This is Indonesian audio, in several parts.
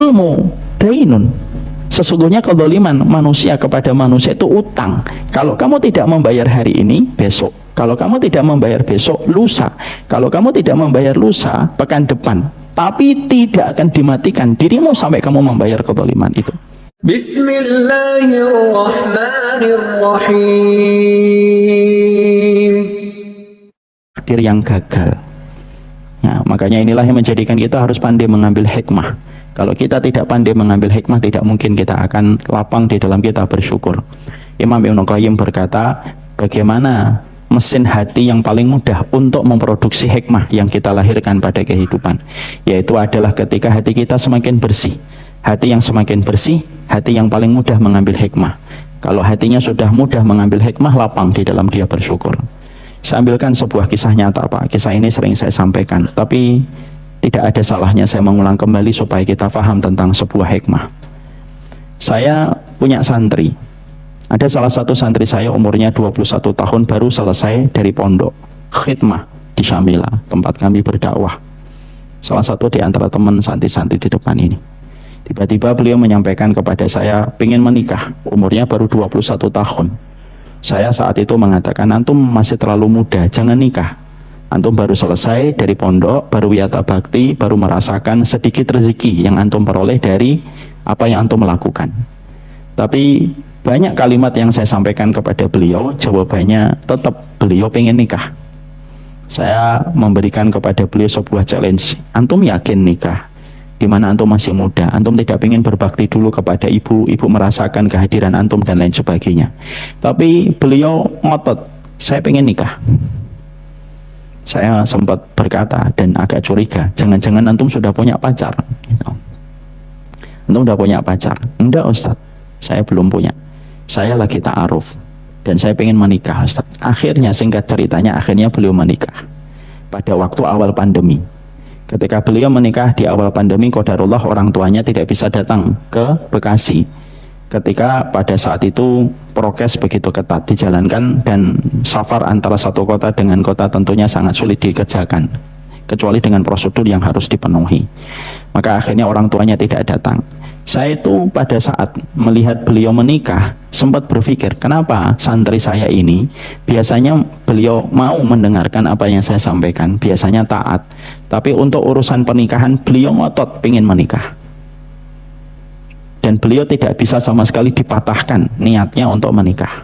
Al-zulmu dainun. Sesungguhnya kezaliman manusia kepada manusia itu utang. Kalau kamu tidak membayar hari ini, besok. Kalau kamu tidak membayar besok, lusa. Kalau kamu tidak membayar lusa, pekan depan. Tapi tidak akan dimatikan dirimu sampai kamu membayar kezaliman itu. Bismillahirrahmanirrahim. Takdir yang gagal. Nah, makanya inilah yang menjadikan kita harus pandai mengambil hikmah. Kalau kita tidak pandai mengambil hikmah, tidak mungkin kita akan lapang di dalam kita bersyukur. Imam Ibnu Qayyim berkata, bagaimana mesin hati yang paling mudah untuk memproduksi hikmah yang kita lahirkan pada kehidupan, yaitu adalah ketika hati kita semakin bersih. Hati yang semakin bersih, hati yang paling mudah mengambil hikmah. Kalau hatinya sudah mudah mengambil hikmah, lapang di dalam dia bersyukur. Saya ambilkan sebuah kisah nyata, Pak. Kisah ini sering saya sampaikan, tapi tidak ada salahnya saya mengulang kembali supaya kita paham tentang sebuah hikmah. Saya punya santri. Ada salah satu santri saya umurnya 21 tahun, baru selesai dari pondok khidmah di Syamila, tempat kami berdakwah. Salah satu di antara teman santri-santri di depan ini. Tiba-tiba beliau menyampaikan kepada saya, pengen menikah, umurnya baru 21 tahun. Saya saat itu mengatakan, antum masih terlalu muda, jangan nikah. Antum baru selesai dari pondok, baru wiyata bakti, baru merasakan sedikit rezeki yang antum peroleh dari apa yang antum lakukan. Tapi banyak kalimat yang saya sampaikan kepada beliau, jawabannya tetap beliau pengen nikah. Saya memberikan kepada beliau sebuah challenge, antum yakin nikah? Di mana antum masih muda, antum tidak ingin berbakti dulu kepada ibu, ibu merasakan kehadiran antum dan lain sebagainya. Tapi beliau ngotot, saya pengen nikah. Saya sempat berkata dan agak curiga, jangan-jangan antum sudah punya pacar. Antum sudah punya pacar? Enggak Ustaz, saya belum punya. Saya lagi ta'aruf dan saya pengen menikah Ustaz. Akhirnya singkat ceritanya, akhirnya beliau menikah pada waktu awal pandemi. Ketika beliau menikah di awal pandemi, qadarullah orang tuanya tidak bisa datang ke Bekasi. Ketika pada saat itu prokes begitu ketat dijalankan dan safar antara satu kota dengan kota tentunya sangat sulit dikerjakan, kecuali dengan prosedur yang harus dipenuhi. Maka akhirnya orang tuanya tidak datang. Saya itu pada saat melihat beliau menikah sempat berpikir, kenapa santri saya ini biasanya beliau mau mendengarkan apa yang saya sampaikan, biasanya taat, tapi untuk urusan pernikahan beliau ngotot ingin menikah. Dan beliau tidak bisa sama sekali dipatahkan niatnya untuk menikah.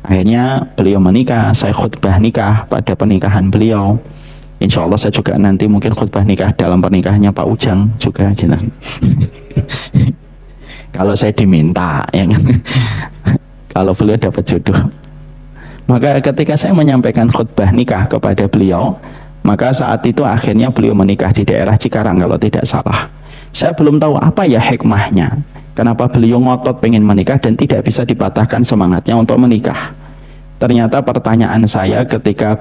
Akhirnya beliau menikah, saya khutbah nikah pada pernikahan beliau. Insya Allah saya juga nanti mungkin khutbah nikah dalam pernikahannya Pak Ujang juga gitu. Kalau saya diminta ya kan? Kalau beliau dapat jodoh. Maka ketika saya menyampaikan khutbah nikah kepada beliau, maka saat itu akhirnya beliau menikah di daerah Cikarang kalau tidak salah. Saya belum tahu apa ya hikmahnya, kenapa beliau ngotot pengen menikah dan tidak bisa dipatahkan semangatnya untuk menikah. Ternyata pertanyaan saya ketika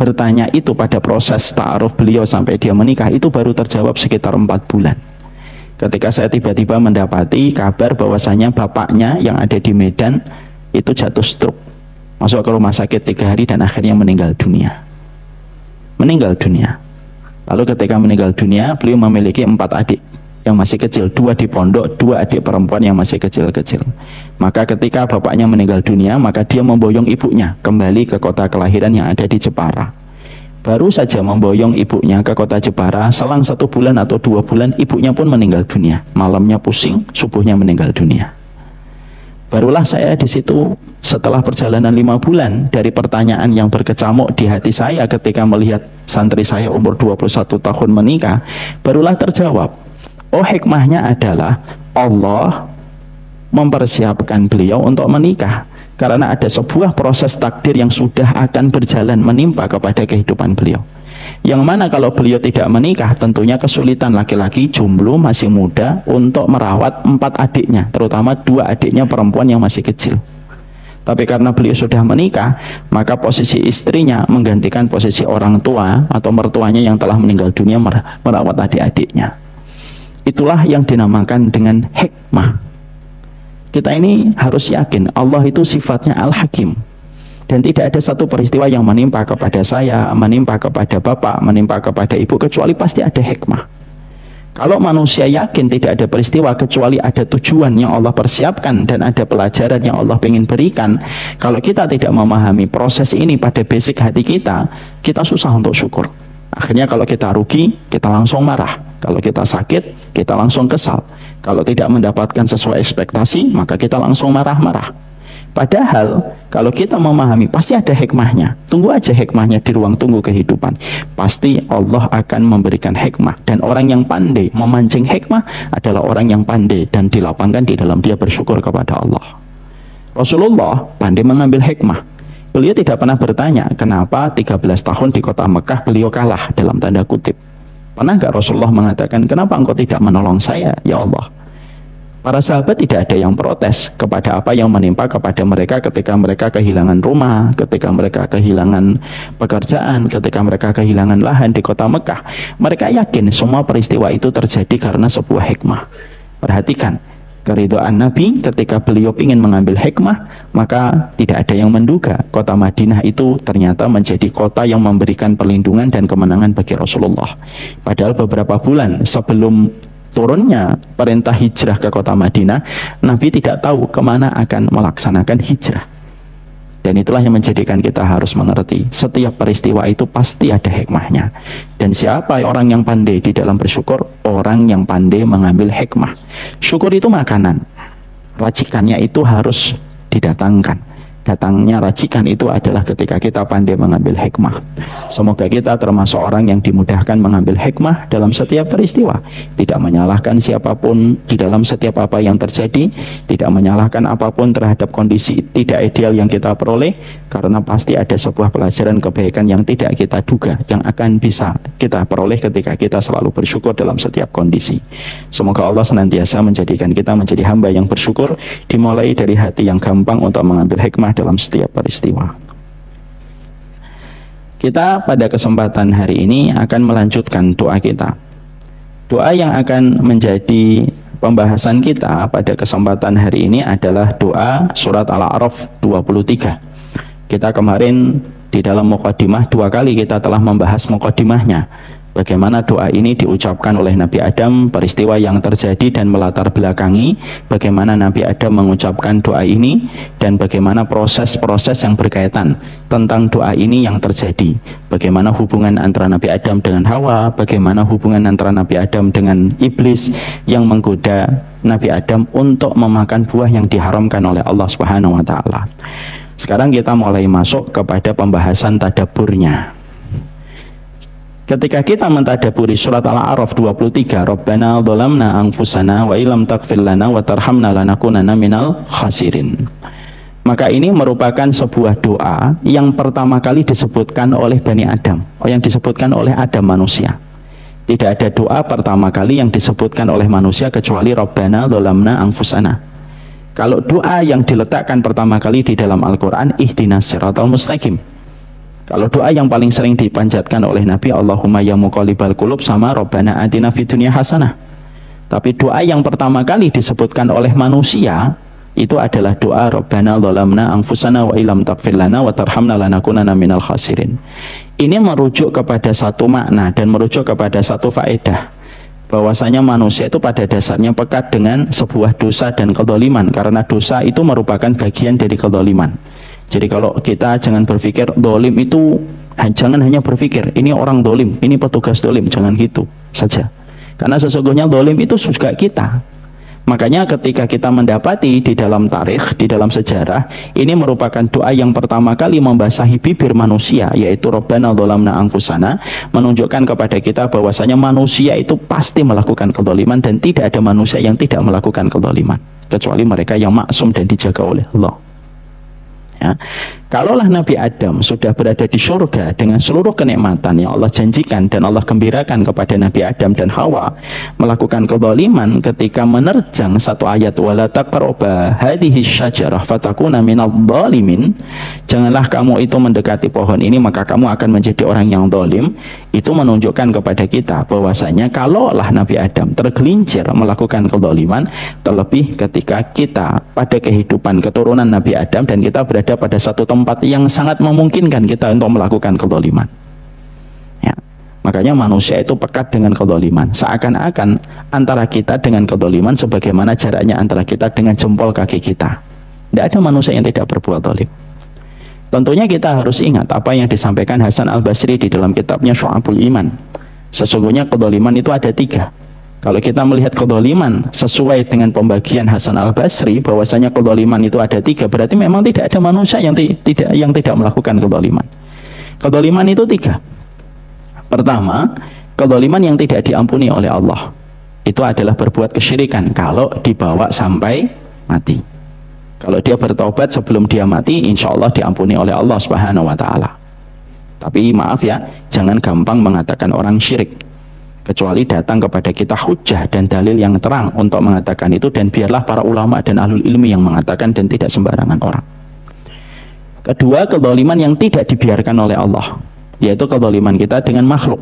bertanya itu pada proses ta'aruf beliau sampai dia menikah itu baru terjawab sekitar 4 bulan. Ketika saya tiba-tiba mendapati kabar bahwasanya bapaknya yang ada di Medan itu jatuh stroke, masuk ke rumah sakit 3 hari dan akhirnya meninggal dunia. Lalu ketika meninggal dunia, beliau memiliki 4 adik yang masih kecil, 2 di pondok, 2 adik perempuan yang masih kecil-kecil. Maka ketika bapaknya meninggal dunia, maka dia memboyong ibunya kembali ke kota kelahiran yang ada di Jepara. Baru saja memboyong ibunya ke kota Jepara, selang 1 bulan atau 2 bulan, ibunya pun meninggal dunia. Malamnya pusing, subuhnya meninggal dunia. Barulah saya di situ setelah perjalanan 5 bulan dari pertanyaan yang berkecamuk di hati saya ketika melihat santri saya umur 21 tahun menikah, barulah terjawab. Oh, hikmahnya adalah Allah mempersiapkan beliau untuk menikah karena ada sebuah proses takdir yang sudah akan berjalan menimpa kepada kehidupan beliau. Yang mana kalau beliau tidak menikah, tentunya kesulitan laki-laki jomblo masih muda untuk merawat 4 adiknya, terutama 2 adiknya perempuan yang masih kecil. Tapi karena beliau sudah menikah, maka posisi istrinya menggantikan posisi orang tua atau mertuanya yang telah meninggal dunia merawat adik-adiknya. Itulah yang dinamakan dengan hikmah. Kita ini harus yakin Allah itu sifatnya Al-Hakim. Dan tidak ada satu peristiwa yang menimpa kepada saya, menimpa kepada bapak, menimpa kepada ibu, kecuali pasti ada hikmah. Kalau manusia yakin tidak ada peristiwa kecuali ada tujuan yang Allah persiapkan dan ada pelajaran yang Allah ingin berikan, kalau kita tidak memahami proses ini pada basic hati kita, kita susah untuk syukur. Akhirnya kalau kita rugi, kita langsung marah. Kalau kita sakit, kita langsung kesal. Kalau tidak mendapatkan sesuai ekspektasi, maka kita langsung marah-marah. Padahal kalau kita memahami pasti ada hikmahnya. Tunggu aja hikmahnya di ruang tunggu kehidupan. Pasti Allah akan memberikan hikmah. Dan orang yang pandai memancing hikmah adalah orang yang pandai dan dilapangkan di dalam dia bersyukur kepada Allah. Rasulullah pandai mengambil hikmah. Beliau tidak pernah bertanya kenapa 13 tahun di kota Mekah beliau kalah dalam tanda kutip. Pernah nggak Rasulullah mengatakan kenapa engkau tidak menolong saya ya Allah? Para sahabat tidak ada yang protes kepada apa yang menimpa kepada mereka ketika mereka kehilangan rumah, ketika mereka kehilangan pekerjaan, ketika mereka kehilangan lahan di kota Mekah. Mereka yakin semua peristiwa itu terjadi karena sebuah hikmah. Perhatikan, keridhaan Nabi ketika beliau ingin mengambil hikmah, maka tidak ada yang menduga kota Madinah itu ternyata menjadi kota yang memberikan perlindungan dan kemenangan bagi Rasulullah. Padahal beberapa bulan sebelum turunnya perintah hijrah ke kota Madinah, Nabi tidak tahu kemana akan melaksanakan hijrah. Dan itulah yang menjadikan kita harus mengerti setiap peristiwa itu pasti ada hikmahnya. Dan siapa orang yang pandai di dalam bersyukur? Orang yang pandai mengambil hikmah. Syukur itu makanan, racikannya itu harus didatangkan. Datangnya racikan itu adalah ketika kita pandai mengambil hikmah. Semoga kita termasuk orang yang dimudahkan mengambil hikmah dalam setiap peristiwa, tidak menyalahkan siapapun di dalam setiap apa yang terjadi, tidak menyalahkan apapun terhadap kondisi tidak ideal yang kita peroleh, karena pasti ada sebuah pelajaran kebaikan yang tidak kita duga yang akan bisa kita peroleh ketika kita selalu bersyukur dalam setiap kondisi. Semoga Allah senantiasa menjadikan kita menjadi hamba yang bersyukur, dimulai dari hati yang gampang untuk mengambil hikmah dalam setiap peristiwa. Kita pada kesempatan hari ini akan melanjutkan doa kita. Doa yang akan menjadi pembahasan kita pada kesempatan hari ini adalah doa surat Al-A'raf 23. Kita kemarin di dalam muqaddimah 2 kali kita telah membahas muqaddimahnya. Bagaimana doa ini diucapkan oleh Nabi Adam, peristiwa yang terjadi dan melatar belakangi bagaimana Nabi Adam mengucapkan doa ini, dan bagaimana proses-proses yang berkaitan tentang doa ini yang terjadi. Bagaimana hubungan antara Nabi Adam dengan Hawa, bagaimana hubungan antara Nabi Adam dengan iblis yang menggoda Nabi Adam untuk memakan buah yang diharamkan oleh Allah Subhanahu wa taala. Sekarang kita mulai masuk kepada pembahasan tadabburnya. Ketika kita mentadaburi surat Al-A'raf 23, Rabbana dhalamna anfusana wa illam taghfir lana wa tarhamna lanakunanna minal khasirin. Maka ini merupakan sebuah doa yang pertama kali disebutkan oleh Bani Adam, yang disebutkan oleh Adam manusia. Tidak ada doa pertama kali yang disebutkan oleh manusia kecuali Rabbana dhalamna anfusana. Kalau doa yang diletakkan pertama kali di dalam Al-Quran, ihdinas siratal mustaqim. Kalau doa yang paling sering dipanjatkan oleh Nabi, Allahumma ya muqallibal qulub, sama Rabbana atina fid dunya hasanah. Tapi doa yang pertama kali disebutkan oleh manusia itu adalah doa Rabbana dhalamna anfusana wa illam taghfir lana wa tarhamna lanakunanna minal khasirin. Ini merujuk kepada satu makna dan merujuk kepada satu faedah, bahwasanya manusia itu pada dasarnya pekat dengan sebuah dosa dan kedzaliman, karena dosa itu merupakan bagian dari kedzaliman. Jadi kalau kita jangan berpikir dolim itu, jangan hanya berpikir ini orang dolim, ini petugas dolim, jangan gitu saja. Karena sesungguhnya dolim itu juga kita. Makanya ketika kita mendapati di dalam tarikh, di dalam sejarah, ini merupakan doa yang pertama kali membasahi bibir manusia, yaitu Rabbana dhalamna anfusana, menunjukkan kepada kita bahwasanya manusia itu pasti melakukan kedoliman dan tidak ada manusia yang tidak melakukan kedoliman, kecuali mereka yang maksum dan dijaga oleh Allah. Ya. Kalaulah Nabi Adam sudah berada di surga dengan seluruh kenikmatan yang Allah janjikan dan Allah gembirakan kepada Nabi Adam dan Hawa, melakukan kezaliman ketika menerjang satu ayat wala taqrabu hadhihi syajarah fatakuna minadh dhalimin, janganlah kamu itu mendekati pohon ini maka kamu akan menjadi orang yang zalim. Itu menunjukkan kepada kita bahwasanya kalaulah Nabi Adam tergelincir melakukan kezaliman, terlebih ketika kita pada kehidupan keturunan Nabi Adam dan kita berada pada satu tempat yang sangat memungkinkan kita untuk melakukan kezaliman. Ya. Makanya manusia itu pekat dengan kezaliman. Seakan-akan antara kita dengan kezaliman sebagaimana jaraknya antara kita dengan jempol kaki kita. Tidak ada manusia yang tidak berbuat zalim. Tentunya kita harus ingat apa yang disampaikan Hasan Al-Basri di dalam kitabnya Syu'abul Iman. Sesungguhnya kezaliman itu ada 3. Kalau kita melihat kezaliman sesuai dengan pembagian Hasan Al-Basri, bahwasanya kezaliman itu ada 3, berarti memang tidak ada manusia yang tidak melakukan kezaliman. Kezaliman itu 3. Pertama, kezaliman yang tidak diampuni oleh Allah. Itu adalah berbuat kesyirikan kalau dibawa sampai mati. Kalau dia bertobat sebelum dia mati, insya Allah diampuni oleh Allah Subhanahu wa Ta'ala. Tapi maaf ya, jangan gampang mengatakan orang syirik, kecuali datang kepada kita hujah dan dalil yang terang untuk mengatakan itu, dan biarlah para ulama dan ahlul ilmi yang mengatakan dan tidak sembarangan orang. Kedua, kezaliman yang tidak dibiarkan oleh Allah, yaitu kezaliman kita dengan makhluk.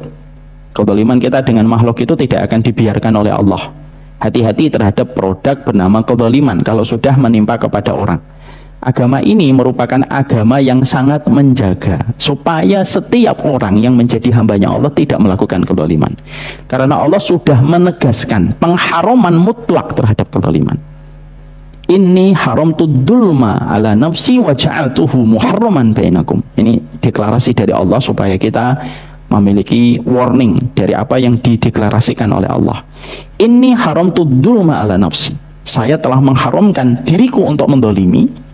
Kezaliman kita dengan makhluk itu tidak akan dibiarkan oleh Allah. Hati-hati terhadap produk bernama kezaliman kalau sudah menimpa kepada orang. Agama ini merupakan agama yang sangat menjaga supaya setiap orang yang menjadi hambanya Allah tidak melakukan kezaliman. Karena Allah sudah menegaskan pengharaman mutlak terhadap kezaliman. Inni haramtu dzulma ala nafsi wa ja'altuhu muharraman bainakum. Ini deklarasi dari Allah supaya kita memiliki warning dari apa yang dideklarasikan oleh Allah. Inni haramtu dzulma ala nafsi. Saya telah mengharamkan diriku untuk mendolimi.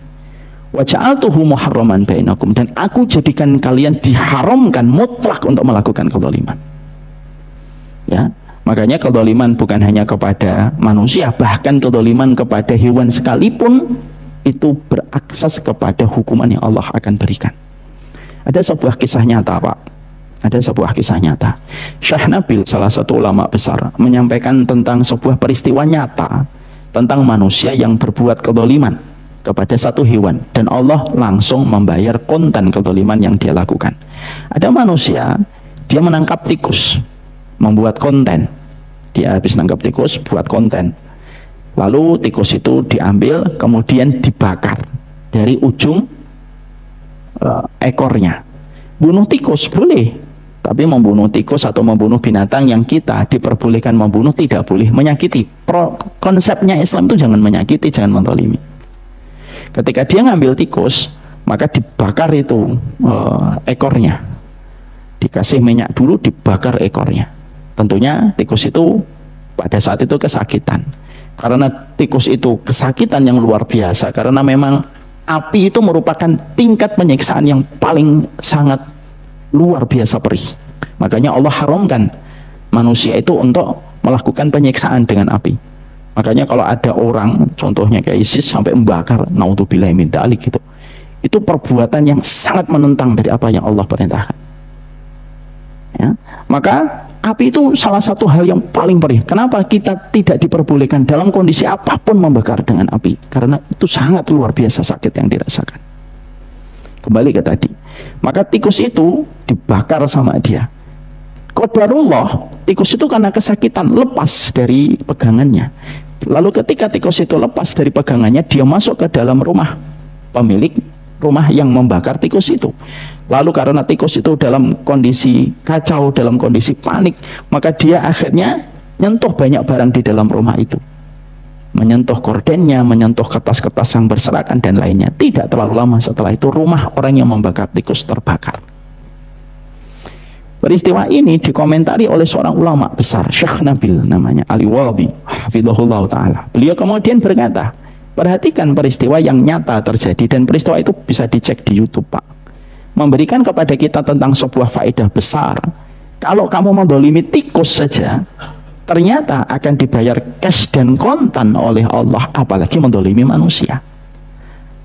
Wa ja'altuhu muharraman bainakum, dan aku jadikan kalian diharamkan mutlak untuk melakukan kezaliman. Ya, makanya kezaliman bukan hanya kepada manusia, bahkan kezaliman kepada hewan sekalipun itu berakses kepada hukuman yang Allah akan berikan. Ada sebuah kisah nyata, Pak. Ada sebuah kisah nyata. Syekh Nabil, salah satu ulama besar, menyampaikan tentang sebuah peristiwa nyata tentang manusia yang berbuat kezaliman kepada satu hewan, dan Allah langsung membayar konten kezaliman yang dia lakukan. Ada manusia, dia menangkap tikus, membuat konten. Dia habis nangkap tikus, buat konten. Lalu tikus itu diambil, kemudian dibakar dari ujung ekornya. Bunuh tikus boleh, tapi membunuh tikus atau membunuh binatang yang kita diperbolehkan membunuh tidak boleh menyakiti. Konsepnya Islam itu jangan menyakiti, jangan menzalimi. Ketika dia ngambil tikus, maka dibakar itu ekornya, dikasih minyak dulu, dibakar ekornya. Tentunya tikus itu pada saat itu kesakitan, karena tikus itu kesakitan yang luar biasa, karena memang api itu merupakan tingkat penyiksaan yang paling sangat luar biasa perih. Makanya Allah haramkan manusia itu untuk melakukan penyiksaan dengan api. Makanya kalau ada orang, contohnya kayak ISIS sampai membakar, naudzubillah min dzalik gitu, itu perbuatan yang sangat menentang dari apa yang Allah perintahkan. Ya, maka api itu salah satu hal yang paling perih. Kenapa kita tidak diperbolehkan dalam kondisi apapun membakar dengan api? Karena itu sangat luar biasa sakit yang dirasakan. Kembali ke tadi, maka tikus itu dibakar sama dia. Qadarullah, tikus itu karena kesakitan lepas dari pegangannya. Lalu ketika tikus itu lepas dari pegangannya, dia masuk ke dalam rumah pemilik rumah yang membakar tikus itu. Lalu karena tikus itu dalam kondisi kacau, dalam kondisi panik, maka dia akhirnya nyentuh banyak barang di dalam rumah itu, menyentuh kordennya, menyentuh kertas-kertas yang berserakan dan lainnya. Tidak terlalu lama setelah itu rumah orang yang membakar tikus terbakar. Peristiwa ini dikomentari oleh seorang ulama besar, Syekh Nabil namanya, Al-Wadhi hafizahullah ta'ala. Beliau kemudian berkata, perhatikan peristiwa yang nyata terjadi, dan peristiwa itu bisa dicek di YouTube, Pak. Memberikan kepada kita tentang sebuah faedah besar. Kalau kamu mendolimi tikus saja, ternyata akan dibayar cash dan kontan oleh Allah, apalagi mendolimi manusia.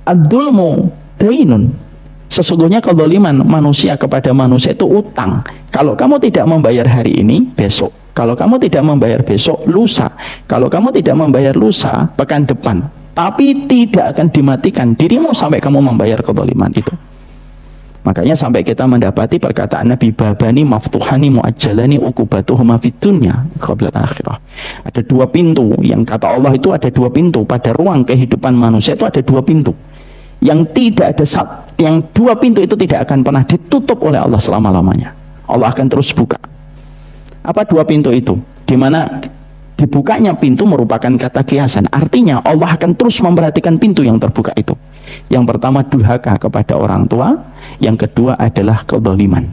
Ad-dulmu dainun. Sesungguhnya kezaliman manusia kepada manusia itu utang. Kalau kamu tidak membayar hari ini, besok. Kalau kamu tidak membayar besok, lusa. Kalau kamu tidak membayar lusa, pekan depan. Tapi tidak akan dimatikan dirimu sampai kamu membayar kezaliman itu. Makanya sampai kita mendapati perkataan Nabi, babani maftuhani muajjalani uqubatuhuma fid dunya qabla akhirah. Ada 2 pintu, yang kata Allah itu ada 2 pintu pada ruang kehidupan manusia, itu ada 2 pintu. Yang tidak ada yang 2 pintu itu tidak akan pernah ditutup oleh Allah selama-lamanya. Allah akan terus buka. Apa dua pintu itu? Di mana dibukanya pintu merupakan kata kiasan. Artinya Allah akan terus memperhatikan pintu yang terbuka itu. Yang pertama durhaka kepada orang tua, yang kedua adalah kezaliman.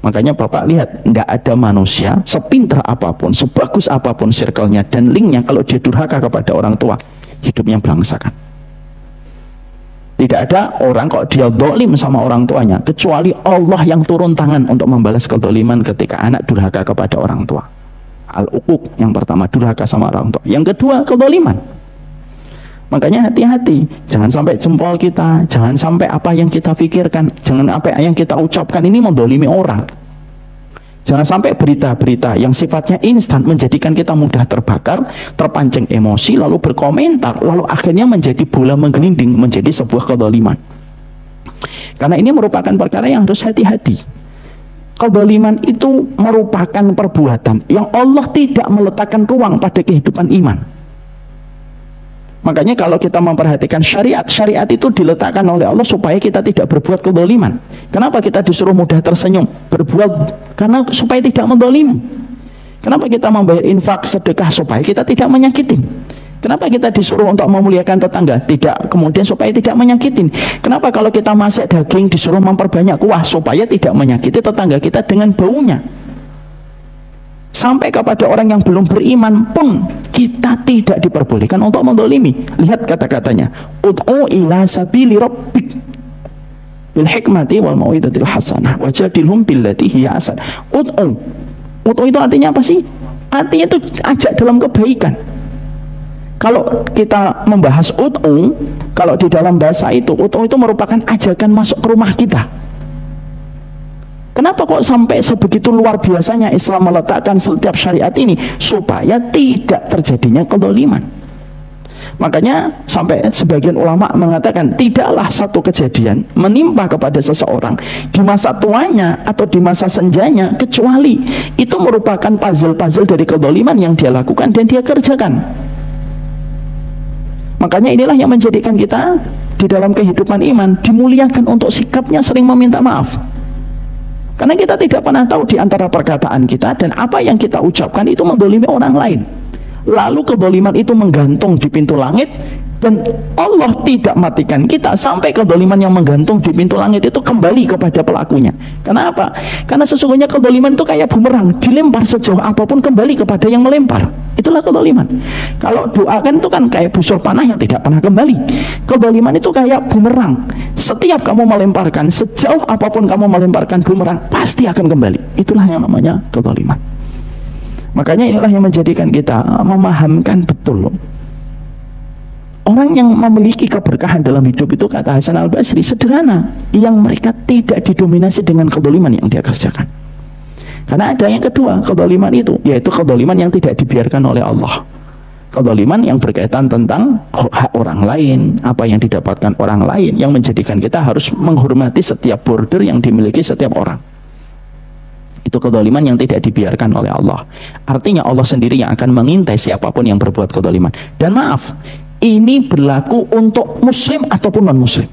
Makanya Bapak lihat, tidak ada manusia sepintar apapun, sebagus apapun circle-nya dan link-nya, kalau dia durhaka kepada orang tua, hidupnya belangsakan. Tidak ada orang kok dia dolim sama orang tuanya, kecuali Allah yang turun tangan untuk membalas kedoliman ketika anak durhaka kepada orang tua. Al-uquq, yang pertama durhaka sama orang tua, yang kedua kedoliman. Makanya hati-hati, jangan sampai jempol kita, jangan sampai apa yang kita pikirkan, jangan apa yang kita ucapkan ini mendolimi orang. Jangan sampai berita-berita yang sifatnya instan menjadikan kita mudah terbakar, terpancing emosi, lalu berkomentar, lalu akhirnya menjadi bola menggelinding, menjadi sebuah kedoliman. Karena ini merupakan perkara yang harus hati-hati. Kedoliman itu merupakan perbuatan yang Allah tidak meletakkan ruang pada kehidupan iman. Makanya kalau kita memperhatikan syariat, syariat itu diletakkan oleh Allah supaya kita tidak berbuat kedoliman. Kenapa kita disuruh mudah tersenyum? Berbuat karena supaya tidak mendolimi. Kenapa kita membayar infak, sedekah? Supaya kita tidak menyakitin. Kenapa kita disuruh untuk memuliakan tetangga? Tidak, kemudian supaya tidak menyakitin. Kenapa kalau kita masak daging disuruh memperbanyak kuah? Supaya tidak menyakiti tetangga kita dengan baunya. Sampai kepada orang yang belum beriman pun kita tidak diperbolehkan untuk mendolimi. Lihat kata-katanya, ud'u ila sabili rabbik bil hikmati wal mau'izatil hasanah wajadilhum billati hiya ahsan. Ud'u itu artinya apa sih? Artinya itu ajak dalam kebaikan. Kalau kita membahas ud'u, kalau di dalam bahasa itu, ud'u itu merupakan ajakan masuk ke rumah kita. Kenapa kok sampai sebegitu luar biasanya Islam meletakkan setiap syariat ini? Supaya tidak terjadinya kedoliman. Makanya sampai sebagian ulama mengatakan tidaklah satu kejadian menimpa kepada seseorang di masa tuanya atau di masa senjanya, kecuali itu merupakan puzzle-puzzle dari kedoliman yang dia lakukan dan dia kerjakan. Makanya inilah yang menjadikan kita di dalam kehidupan iman dimuliakan untuk sikapnya sering meminta maaf. Karena kita tidak pernah tahu di antara perkataan kita dan apa yang kita ucapkan itu mendolimi orang lain. Lalu kedoliman itu menggantung di pintu langit dan Allah tidak matikan kita sampai kedoliman yang menggantung di pintu langit itu kembali kepada pelakunya. Kenapa? Karena sesungguhnya kedoliman itu kayak bumerang, dilempar sejauh apapun kembali kepada yang melempar. Itulah kedoliman. Kalau doa kan itu kan kayak busur panah yang tidak pernah kembali. Kedoliman itu kayak bumerang. Setiap kamu melemparkan, sejauh apapun kamu melemparkan bumerang, pasti akan kembali. Itulah yang namanya kedoliman. Makanya inilah yang menjadikan kita memahamkan betul. Orang yang memiliki keberkahan dalam hidup itu, kata Hasan Al-Basri, sederhana, yang mereka tidak didominasi dengan kedoliman yang dia kerjakan. Karena ada yang kedua, kedoliman itu, yaitu kedoliman yang tidak dibiarkan oleh Allah. Kedoliman yang berkaitan tentang hak orang lain, apa yang didapatkan orang lain, yang menjadikan kita harus menghormati setiap border yang dimiliki setiap orang. Itu kedoliman yang tidak dibiarkan oleh Allah. Artinya Allah sendiri yang akan mengintai siapapun yang berbuat kedoliman. Dan maaf, ini berlaku untuk muslim ataupun non muslim.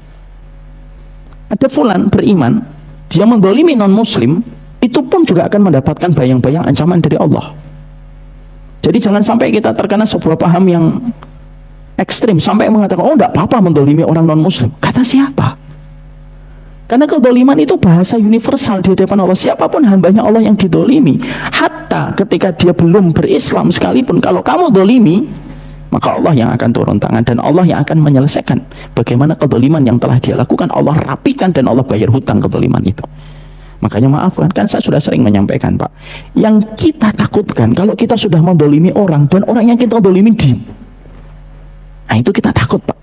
Ada fulan beriman, dia mendolimi non muslim, itu pun juga akan mendapatkan bayang-bayang ancaman dari Allah. Jadi jangan sampai kita terkena sebuah paham yang ekstrim sampai mengatakan, oh tidak apa-apa mendolimi orang non muslim. Kata siapa? Karena kedoliman itu bahasa universal di hadapan Allah. Siapapun hambanya Allah yang didolimi, hatta ketika dia belum berislam sekalipun, kalau kamu dolimi, maka Allah yang akan turun tangan dan Allah yang akan menyelesaikan bagaimana kedoliman yang telah dia lakukan. Allah rapikan dan Allah bayar hutang kedoliman itu. Makanya maafkan, kan saya sudah sering menyampaikan Pak, yang kita takutkan kalau kita sudah mendolimi orang dan orang yang kita dolimi diem, nah itu kita takut Pak.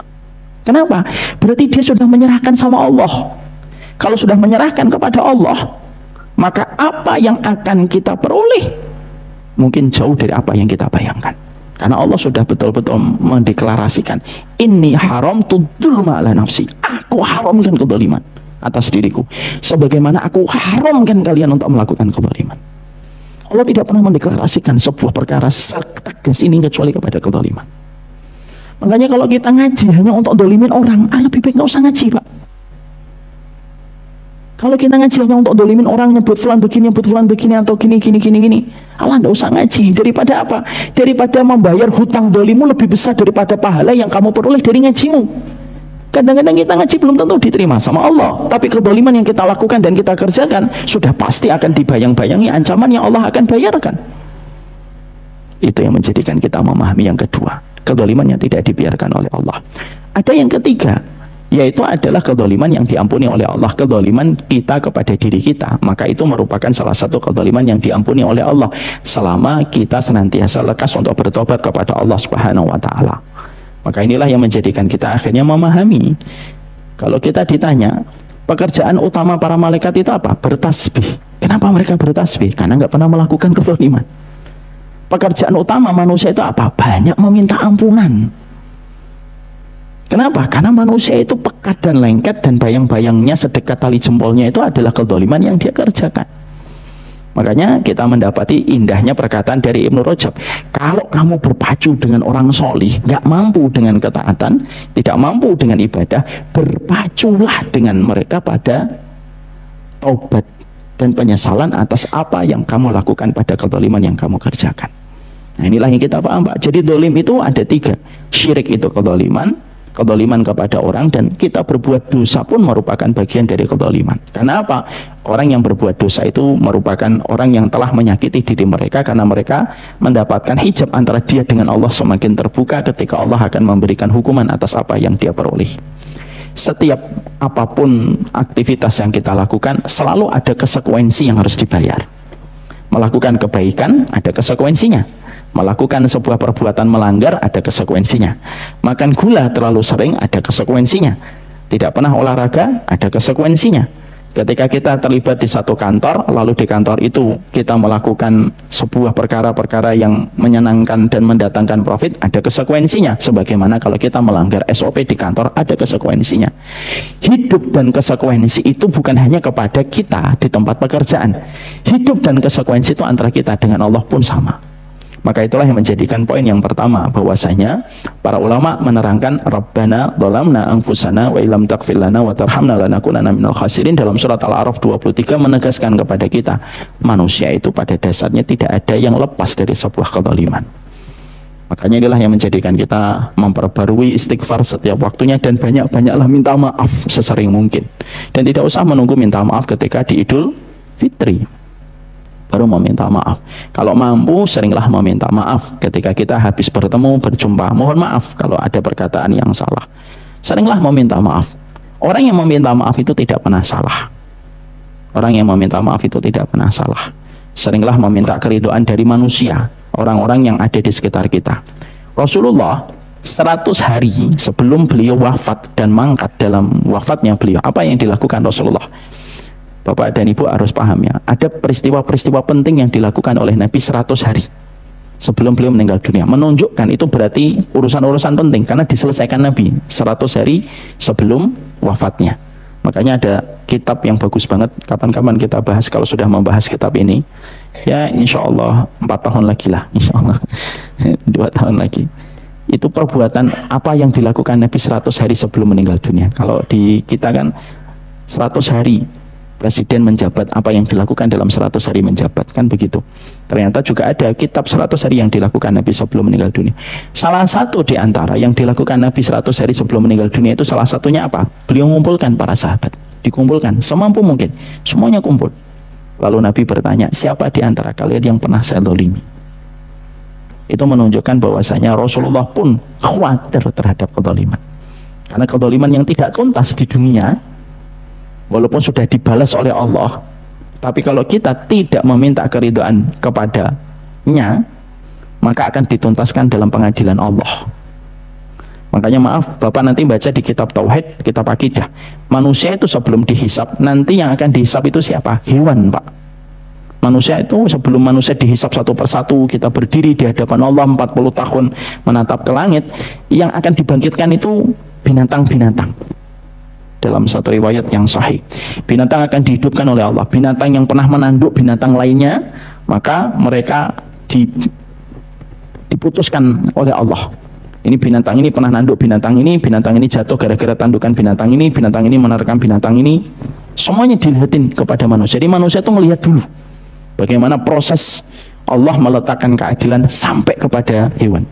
Kenapa? Berarti dia sudah menyerahkan sama Allah. Kalau sudah menyerahkan kepada Allah, maka apa yang akan kita peroleh mungkin jauh dari apa yang kita bayangkan. Karena Allah sudah betul-betul mendeklarasikan, inni haramtu dzulma ala nafsi, aku haramkan kedoliman atas diriku, sebagaimana aku haramkan kalian untuk melakukan kedoliman. Allah tidak pernah mendeklarasikan sebuah perkara tegas ini kecuali kepada kedoliman. Makanya kalau kita ngaji hanya untuk dolimin orang, lebih baik nggak usah ngaji Pak. Kalau kita ngaji hanya untuk dolimin orang, nyebut fulan begini, atau gini. Allah tidak usah ngaji. Daripada apa? Daripada membayar hutang dolimu lebih besar daripada pahala yang kamu peroleh dari ngajimu. Kadang-kadang kita ngaji belum tentu diterima sama Allah, tapi kedoliman yang kita lakukan dan kita kerjakan sudah pasti akan dibayang-bayangi ancaman yang Allah akan bayarkan. Itu yang menjadikan kita memahami yang kedua, kedoliman yang tidak dibiarkan oleh Allah. Ada yang ketiga, yaitu adalah kedoliman yang diampuni oleh Allah, kedoliman kita kepada diri kita. Maka itu merupakan salah satu kedoliman yang diampuni oleh Allah selama kita senantiasa lekas untuk bertobat kepada Allah Subhanahu wa Ta'ala. Maka inilah yang menjadikan kita akhirnya memahami, kalau kita ditanya pekerjaan utama para malaikat itu apa? Bertasbih. Kenapa mereka bertasbih? Karena nggak pernah melakukan kezaliman. Pekerjaan utama manusia itu apa? Banyak meminta ampunan. Kenapa? Karena manusia itu pekat dan lengket, dan bayang-bayangnya sedekat tali jempolnya itu adalah kezaliman yang dia kerjakan. Makanya kita mendapati indahnya perkataan dari Ibnu Rajab, kalau kamu berpacu dengan orang solih, gak mampu dengan ketaatan, tidak mampu dengan ibadah, berpaculah dengan mereka pada taubat dan penyesalan atas apa yang kamu lakukan pada kezaliman yang kamu kerjakan. Nah, inilah yang kita paham, Pak. Jadi dolim itu ada tiga. Syirik itu kezaliman kepada orang, dan kita berbuat dosa pun merupakan bagian dari kezaliman. Karena apa? Orang yang berbuat dosa itu merupakan orang yang telah menyakiti diri mereka, karena mereka mendapatkan hijab antara dia dengan Allah semakin terbuka ketika Allah akan memberikan hukuman atas apa yang dia peroleh. Setiap apapun aktivitas yang kita lakukan selalu ada konsekuensi yang harus dibayar. Melakukan kebaikan ada konsekuensinya, melakukan sebuah perbuatan melanggar ada konsekuensinya, makan gula terlalu sering ada konsekuensinya, tidak pernah olahraga ada konsekuensinya. Ketika kita terlibat di satu kantor, lalu di kantor itu kita melakukan sebuah perkara-perkara yang menyenangkan dan mendatangkan profit, ada konsekuensinya. Sebagaimana kalau kita melanggar SOP di kantor, ada konsekuensinya. Hidup dan konsekuensi itu bukan hanya kepada kita di tempat pekerjaan. Hidup dan konsekuensi itu antara kita dengan Allah pun sama. Maka itulah yang menjadikan poin yang pertama, bahwasanya para ulama menerangkan Rabbana dhalamna anfusana wa illam taghfir lana wa tarhamna lanakunanna minal khasirin dalam surat Al-A'raf 23, menegaskan kepada kita manusia itu pada dasarnya tidak ada yang lepas dari sebuah kezaliman. Makanya inilah yang menjadikan kita memperbarui istighfar setiap waktunya, dan banyak-banyaklah minta maaf sesering mungkin, dan tidak usah menunggu minta maaf ketika di Idul Fitri baru meminta maaf. Kalau mampu, seringlah meminta maaf ketika kita habis bertemu, berjumpa. Mohon maaf kalau ada perkataan yang salah. Seringlah meminta maaf. Orang yang meminta maaf itu tidak pernah salah. Orang yang meminta maaf itu tidak pernah salah. Seringlah meminta keridhaan dari manusia, orang-orang yang ada di sekitar kita. Rasulullah 100 hari sebelum beliau wafat dan mangkat dalam wafatnya beliau, apa yang dilakukan Rasulullah? Bapak dan Ibu harus paham ya, ada peristiwa-peristiwa penting yang dilakukan oleh Nabi 100 hari sebelum beliau meninggal dunia. Menunjukkan itu berarti urusan-urusan penting, karena diselesaikan Nabi 100 hari sebelum wafatnya. Makanya ada kitab yang bagus banget, kapan-kapan kita bahas kalau sudah membahas kitab ini. Ya insya Allah 4 tahun lagi lah, insya Allah 2 tahun lagi. Itu perbuatan apa yang dilakukan Nabi 100 hari sebelum meninggal dunia. Kalau di kita kan 100 hari presiden menjabat, apa yang dilakukan dalam 100 hari menjabat, kan begitu. Ternyata juga ada kitab 100 hari yang dilakukan Nabi sebelum meninggal dunia. Salah satu di antara yang dilakukan Nabi 100 hari sebelum meninggal dunia itu salah satunya apa? Beliau mengumpulkan para sahabat, dikumpulkan semampu mungkin, semuanya kumpul. Lalu Nabi bertanya, siapa di antara kalian yang pernah saya zalimi? Itu menunjukkan bahwasanya Rasulullah pun khawatir terhadap kezaliman. Karena kezaliman yang tidak tuntas di dunia, walaupun sudah dibalas oleh Allah, tapi kalau kita tidak meminta keridhaan kepadanya, maka akan dituntaskan dalam pengadilan Allah. Makanya maaf, Bapak nanti baca di kitab Tauhid, kitab Akidah, manusia itu sebelum dihisap, nanti yang akan dihisap itu siapa? Hewan, Pak. Manusia itu sebelum manusia dihisap satu persatu, kita berdiri di hadapan Allah 40 tahun menatap ke langit, yang akan dibangkitkan itu binatang-binatang. Dalam satu riwayat yang sahih, binatang akan dihidupkan oleh Allah. Binatang yang pernah menanduk binatang lainnya, maka mereka diputuskan oleh Allah. Ini binatang ini pernah nanduk binatang ini jatuh gara-gara tandukan binatang ini menerkam binatang ini, Semuanya dilihatin kepada manusia. Jadi manusia itu melihat dulu bagaimana proses Allah meletakkan keadilan sampai kepada hewan.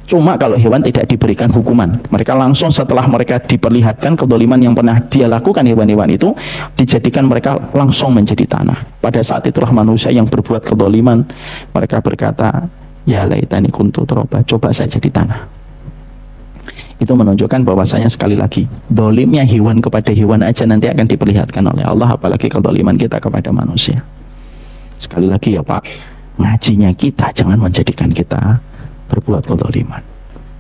Cuma kalau hewan tidak diberikan hukuman, mereka langsung setelah mereka diperlihatkan kedoliman yang pernah dia lakukan hewan-hewan itu, dijadikan mereka langsung menjadi tanah. Pada saat itulah manusia yang berbuat kedoliman, mereka berkata, ya laitani kuntu turaba, coba saya jadi tanah. Itu menunjukkan bahwasanya sekali lagi, dolimnya hewan kepada hewan aja nanti akan diperlihatkan oleh Allah, apalagi kedoliman kita kepada manusia. Sekali lagi ya Pak, ngajinya kita jangan menjadikan kita berbuat kezaliman.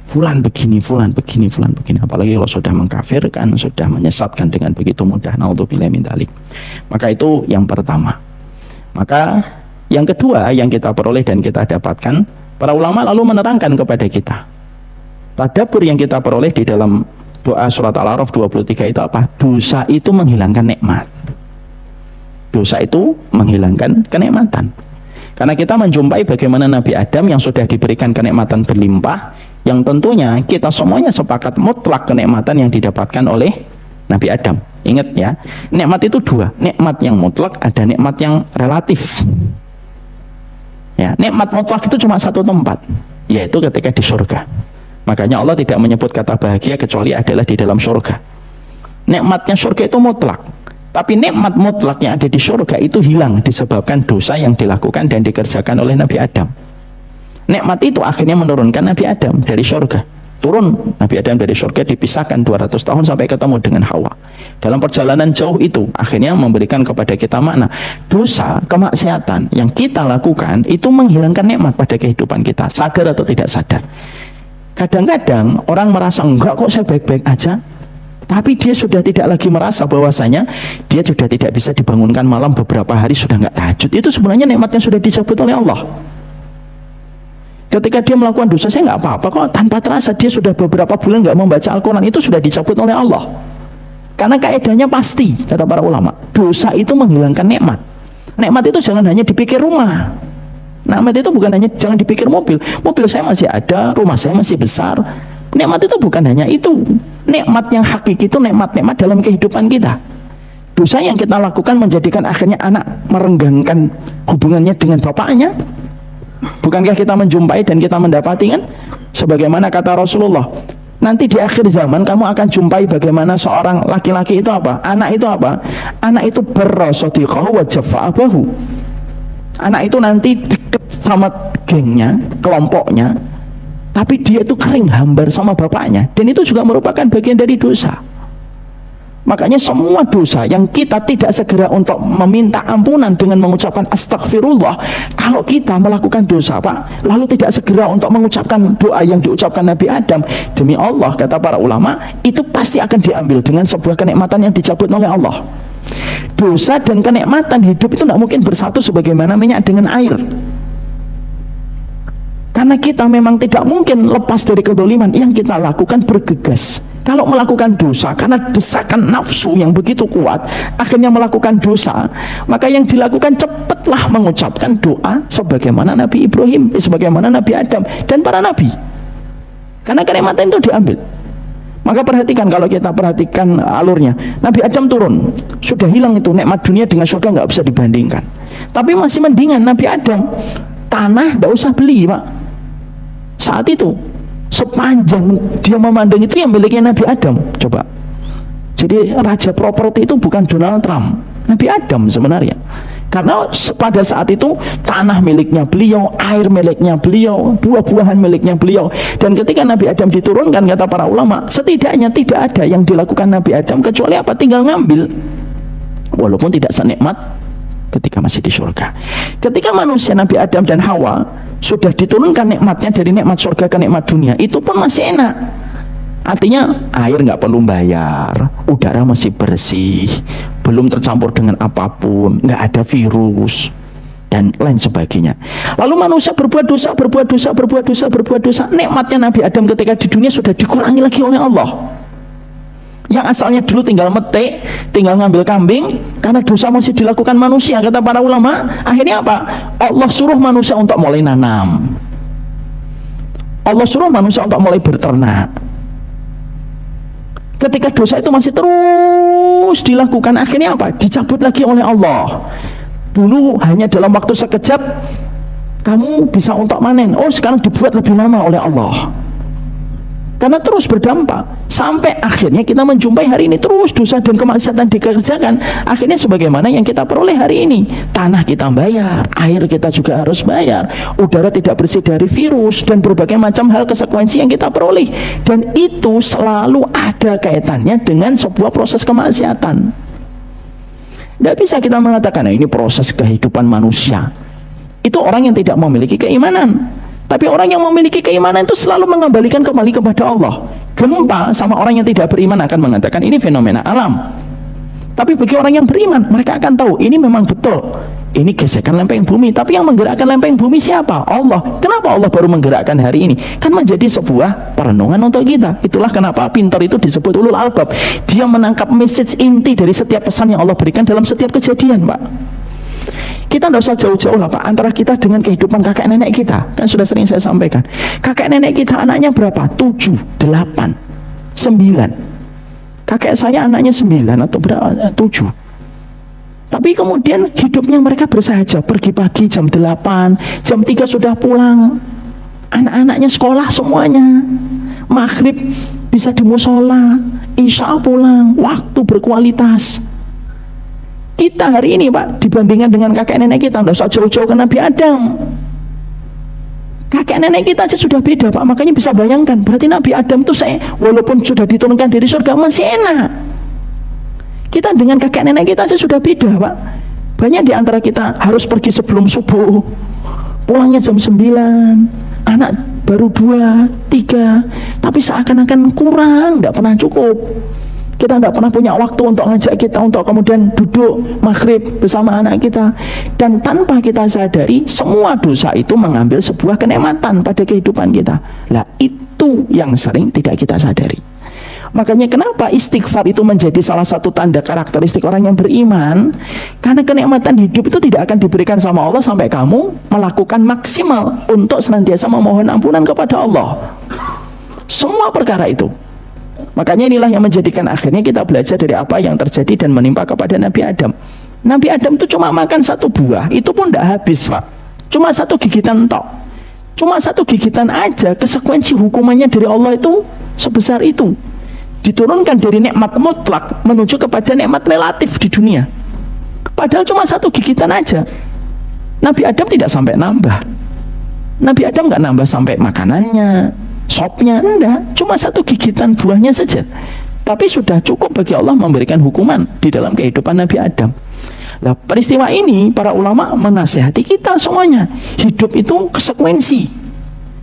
Fulan begini, fulan begini, fulan begini. Apalagi kalau sudah mengkafirkan, sudah menyesatkan dengan begitu mudah. Naudzubillah min dzalik. Maka itu yang pertama. Maka yang kedua yang kita peroleh dan kita dapatkan, para ulama lalu menerangkan kepada kita. Tadabbur yang kita peroleh di dalam doa surat Al-A'raf 23 itu apa? Dosa itu menghilangkan nikmat. Dosa itu menghilangkan kenikmatan. Karena kita menjumpai bagaimana Nabi Adam yang sudah diberikan kenikmatan berlimpah, yang tentunya kita semuanya sepakat mutlak kenikmatan yang didapatkan oleh Nabi Adam. Ingat ya, nikmat itu dua, nikmat yang mutlak, ada nikmat yang relatif. Ya, nikmat mutlak itu cuma satu tempat, yaitu ketika di surga. Makanya Allah tidak menyebut kata bahagia kecuali adalah di dalam surga. Nikmatnya surga itu mutlak. Tapi nikmat mutlak yang ada di surga itu hilang disebabkan dosa yang dilakukan dan dikerjakan oleh Nabi Adam. Nikmat itu akhirnya menurunkan Nabi Adam dari surga. Turun Nabi Adam dari surga, dipisahkan 200 tahun sampai ketemu dengan Hawa. Dalam perjalanan jauh itu akhirnya memberikan kepada kita makna dosa, kemaksiatan yang kita lakukan itu menghilangkan nikmat pada kehidupan kita, sadar atau tidak sadar. Kadang-kadang orang merasa enggak kok saya baik-baik aja, tapi dia sudah tidak lagi merasa bahwasanya dia sudah tidak bisa dibangunkan malam beberapa hari sudah nggak tahajud. Itu sebenarnya nikmat yang sudah dicabut oleh Allah. Ketika dia melakukan dosa, saya nggak apa-apa kok, tanpa terasa dia sudah beberapa bulan nggak membaca Al-Quran, itu sudah dicabut oleh Allah. Karena kaedahnya pasti, kata para ulama, dosa itu menghilangkan nikmat. Nikmat itu jangan hanya dipikir rumah. Nikmat itu bukan hanya jangan dipikir mobil. Mobil saya masih ada, rumah saya masih besar. Nikmat itu bukan hanya itu. Nikmat yang hakiki itu nikmat-nikmat dalam kehidupan kita. Dosa yang kita lakukan menjadikan akhirnya anak merenggangkan hubungannya dengan bapaknya. Bukankah kita menjumpai dan kita mendapati kan? Sebagaimana kata Rasulullah, nanti di akhir zaman kamu akan jumpai bagaimana seorang laki-laki itu apa? Anak itu apa? Anak itu berrasadiqahu wa jafa'abahu. Anak itu nanti dekat sama gengnya, kelompoknya, tapi dia itu kering hambar sama bapaknya, dan itu juga merupakan bagian dari dosa. Makanya semua dosa yang kita tidak segera untuk meminta ampunan dengan mengucapkan astagfirullah, kalau kita melakukan dosa Pak, lalu tidak segera untuk mengucapkan doa yang diucapkan Nabi Adam, demi Allah kata para ulama, itu pasti akan diambil dengan sebuah kenikmatan yang dicabut oleh Allah. Dosa dan kenikmatan hidup itu tidak mungkin bersatu sebagaimana minyak dengan air. Karena kita memang tidak mungkin lepas dari kedoliman yang kita lakukan bergegas. Kalau melakukan dosa karena desakan nafsu yang begitu kuat, akhirnya melakukan dosa, maka yang dilakukan cepatlah mengucapkan doa sebagaimana Nabi Ibrahim, sebagaimana Nabi Adam dan para nabi. Karena kenikmatan itu diambil. Maka perhatikan, kalau kita perhatikan alurnya, Nabi Adam turun, sudah hilang itu nikmat dunia dengan surga, nggak bisa dibandingkan. Tapi masih mendingan Nabi Adam, tanah nggak usah beli Pak. Saat itu sepanjang dia memandang itu yang miliknya Nabi Adam. Coba, jadi raja properti itu bukan Donald Trump, Nabi Adam sebenarnya. Karena pada saat itu tanah miliknya beliau, air miliknya beliau, buah-buahan miliknya beliau. Dan ketika Nabi Adam diturunkan, kata para ulama, setidaknya tidak ada yang dilakukan Nabi Adam kecuali apa? Tinggal ngambil, walaupun tidak senikmat ketika masih di surga. Ketika manusia Nabi Adam dan Hawa sudah diturunkan nikmatnya dari nikmat surga ke nikmat dunia, itu pun masih enak. Artinya air nggak perlu bayar, udara masih bersih, belum tercampur dengan apapun, nggak ada virus dan lain sebagainya. Lalu manusia berbuat dosa, berbuat dosa, berbuat dosa, berbuat dosa. Nikmatnya Nabi Adam ketika di dunia sudah dikurangi lagi oleh Allah. Yang asalnya dulu tinggal metik, tinggal ngambil kambing, karena dosa masih dilakukan manusia, kata para ulama, akhirnya apa? Allah suruh manusia untuk mulai nanam, Allah suruh manusia untuk mulai berternak. Ketika dosa itu masih terus terus dilakukan, akhirnya apa? Dicabut lagi oleh Allah. Dulu hanya dalam waktu sekejap kamu bisa untuk manen, oh sekarang dibuat lebih lama oleh Allah. Karena terus berdampak sampai akhirnya kita menjumpai hari ini terus dosa dan kemaksiatan dikerjakan. Akhirnya sebagaimana yang kita peroleh hari ini, tanah kita bayar, air kita juga harus bayar, udara tidak bersih dari virus dan berbagai macam hal konsekuensi yang kita peroleh. Dan itu selalu ada kaitannya dengan sebuah proses kemaksiatan. Tidak bisa kita mengatakan, nah ini proses kehidupan manusia. Itu orang yang tidak memiliki keimanan. Tapi orang yang memiliki keimanan itu selalu mengembalikan kembali kepada Allah. Gempa sama orang yang tidak beriman akan mengatakan ini fenomena alam. Tapi bagi orang yang beriman, mereka akan tahu ini memang betul. Ini gesekan lempeng bumi. Tapi yang menggerakkan lempeng bumi siapa? Allah. Kenapa Allah baru menggerakkan hari ini? Kan menjadi sebuah perenungan untuk kita. Itulah kenapa pintar itu disebut ulul albab. Dia menangkap message inti dari setiap pesan yang Allah berikan dalam setiap kejadian, Pak. Kita tidak usah jauh-jauh lah Pak, antara kita dengan kehidupan kakek nenek kita. Kan sudah sering saya sampaikan, kakek nenek kita anaknya berapa? 7, 8, 9. Kakek saya anaknya 9 atau berapa? 7. Tapi kemudian hidupnya mereka bersahaja, pergi pagi jam 8, jam 3 sudah pulang. Anak-anaknya sekolah semuanya, maghrib bisa di musola, isya pulang, waktu berkualitas. Kita hari ini Pak, dibandingkan dengan kakek nenek kita, tidak usah jauh-jauh ke Nabi Adam. Kakek nenek kita aja sudah beda Pak, makanya bisa bayangkan, berarti Nabi Adam itu walaupun sudah diturunkan dari surga masih enak. Kita dengan kakek nenek kita aja sudah beda Pak. Banyak di antara kita harus pergi sebelum subuh, pulangnya jam 9, anak baru 2, 3, tapi seakan-akan kurang, tidak pernah cukup. Kita tidak pernah punya waktu untuk ngajak kita untuk kemudian duduk maghrib bersama anak kita. Dan tanpa kita sadari, semua dosa itu mengambil sebuah kenikmatan pada kehidupan kita. Lah itu yang sering tidak kita sadari. Makanya kenapa istighfar itu menjadi salah satu tanda karakteristik orang yang beriman. Karena kenikmatan hidup itu tidak akan diberikan sama Allah sampai kamu melakukan maksimal untuk senantiasa memohon ampunan kepada Allah. Semua perkara itu. Makanya inilah yang menjadikan akhirnya kita belajar dari apa yang terjadi dan menimpa kepada Nabi Adam. Nabi Adam itu cuma makan satu buah, itu pun tidak habis Pak. Cuma satu gigitan tok. Cuma satu gigitan aja, konsekuensi hukumannya dari Allah itu sebesar itu. Diturunkan dari nikmat mutlak menuju kepada nikmat relatif di dunia. Padahal cuma satu gigitan aja. Nabi Adam tidak sampai nambah. Nabi Adam nggak nambah sampai makanannya, sopnya, enggak, cuma satu gigitan buahnya saja. Tapi sudah cukup bagi Allah memberikan hukuman di dalam kehidupan Nabi Adam. Nah, peristiwa ini para ulama menasihati kita semuanya. Hidup itu konsekuensi.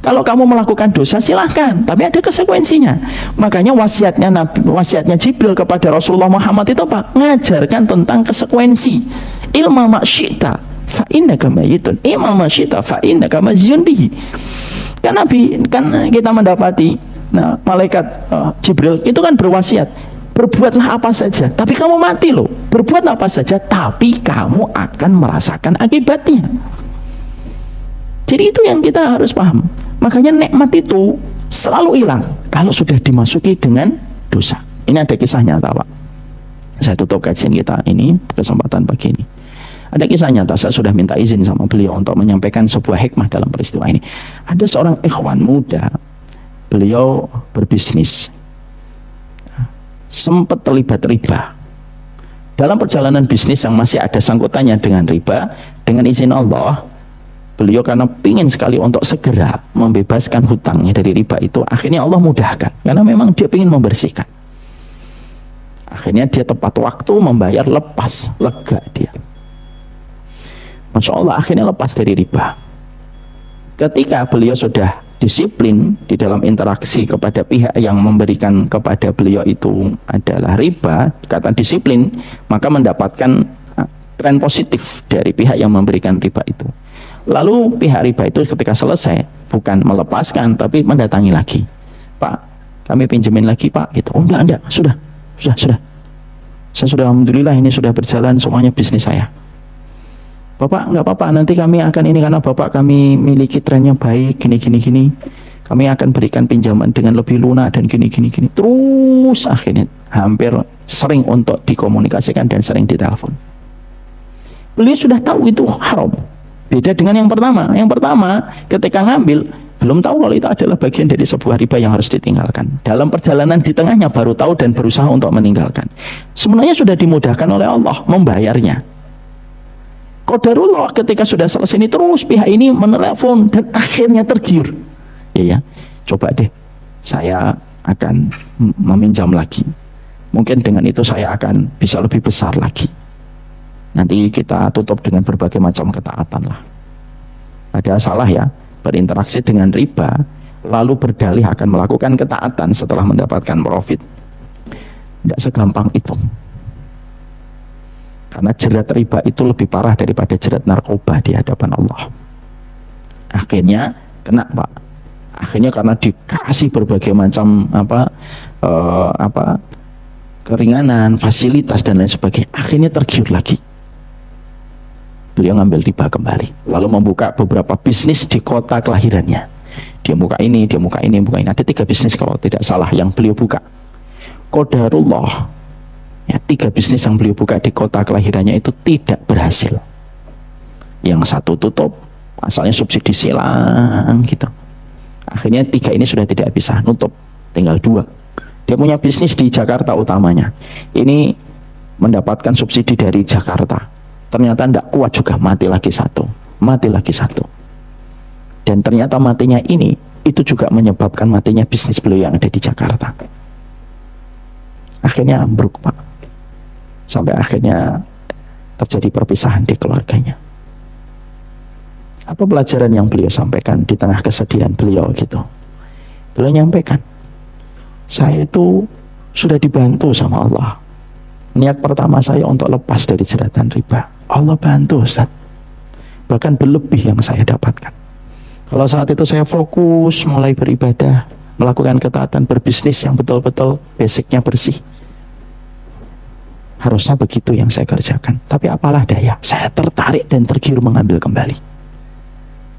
Kalau kamu melakukan dosa silahkan, tapi ada konsekuensinya. Makanya wasiatnya Jibril kepada Rasulullah Muhammad itu Pak, ngajarkan tentang konsekuensi. Ilma ma syi'ta fa innaka mayitun, ilma ma syi'ta fa innaka majzun bihi. Kan Nabi, kan kita mendapati malaikat Jibril itu kan berwasiat, berbuatlah apa saja, tapi kamu mati loh. Berbuat apa saja, tapi kamu akan merasakan akibatnya. Jadi itu yang kita harus paham. Makanya nikmat itu selalu hilang kalau sudah dimasuki dengan dosa. Ini ada kisah nyata Pak. Saya tutup kajian kita ini, kesempatan pagi ini. Ada kisah nyata, saya sudah minta izin sama beliau untuk menyampaikan sebuah hikmah dalam peristiwa ini. Ada seorang ikhwan muda, beliau berbisnis, sempat terlibat riba. Dalam perjalanan bisnis yang masih ada sangkutannya dengan riba, dengan izin Allah, beliau karena ingin sekali untuk segera membebaskan hutangnya dari riba itu, akhirnya Allah mudahkan, karena memang dia ingin membersihkan. Akhirnya dia tepat waktu membayar, lepas, lega dia. Masya Allah, akhirnya lepas dari riba. Ketika beliau sudah disiplin di dalam interaksi kepada pihak yang memberikan kepada beliau itu adalah riba, kata disiplin, maka mendapatkan tren positif dari pihak yang memberikan riba itu. Lalu pihak riba itu ketika selesai, bukan melepaskan, tapi mendatangi lagi. Pak, kami pinjemin lagi Pak, gitu. Oh enggak, sudah. Saya sudah, alhamdulillah ini sudah berjalan semuanya bisnis saya. Bapak nggak apa-apa, nanti kami akan ini, karena Bapak kami miliki tren yang baik, gini. Kami akan berikan pinjaman dengan lebih lunak dan gini. Terus akhirnya hampir sering untuk dikomunikasikan dan sering ditelepon. Beliau sudah tahu itu haram. Beda dengan yang pertama. Yang pertama ketika ngambil belum tahu kalau itu adalah bagian dari sebuah riba yang harus ditinggalkan. Dalam perjalanan di tengahnya baru tahu dan berusaha untuk meninggalkan. Sebenarnya sudah dimudahkan oleh Allah membayarnya. Qadarullah ketika sudah selesai ini terus pihak ini menelepon dan akhirnya tergiur. Ya, coba deh saya akan meminjam lagi. Mungkin dengan itu saya akan bisa lebih besar lagi. Nanti kita tutup dengan berbagai macam ketaatan lah. Ada salah ya berinteraksi dengan riba lalu berdalih akan melakukan ketaatan setelah mendapatkan profit. Tidak segampang itu, karena jerat riba itu lebih parah daripada jerat narkoba di hadapan Allah. Akhirnya kena Pak, akhirnya karena dikasih berbagai macam keringanan, fasilitas dan lain sebagainya, akhirnya tergiur lagi. Beliau ngambil riba kembali, lalu membuka beberapa bisnis di kota kelahirannya. Dia buka ini, dia buka ini, buka ini. Ada 3 bisnis kalau tidak salah yang beliau buka. Qadarullah, ya, 3 bisnis yang beliau buka di kota kelahirannya itu tidak berhasil. Yang satu tutup, asalnya subsidi silang gitu. Akhirnya 3 ini sudah tidak bisa, nutup, tinggal 2. Dia punya bisnis di Jakarta utamanya. Ini mendapatkan subsidi dari Jakarta. Ternyata tidak kuat juga, mati lagi satu. Dan ternyata matinya ini, itu juga menyebabkan matinya bisnis beliau yang ada di Jakarta. Akhirnya ambruk Pak. Sampai akhirnya terjadi perpisahan di keluarganya. Apa pelajaran yang beliau sampaikan di tengah kesedihan beliau gitu? Beliau nyampaikan, saya itu sudah dibantu sama Allah. Niat pertama saya untuk lepas dari jeratan riba, Allah bantu Ustaz. Bahkan berlebih yang saya dapatkan. Kalau saat itu saya fokus mulai beribadah, melakukan ketaatan, berbisnis yang betul-betul basicnya bersih, harusnya begitu yang saya kerjakan. Tapi apalah daya, saya tertarik dan tergiur mengambil kembali.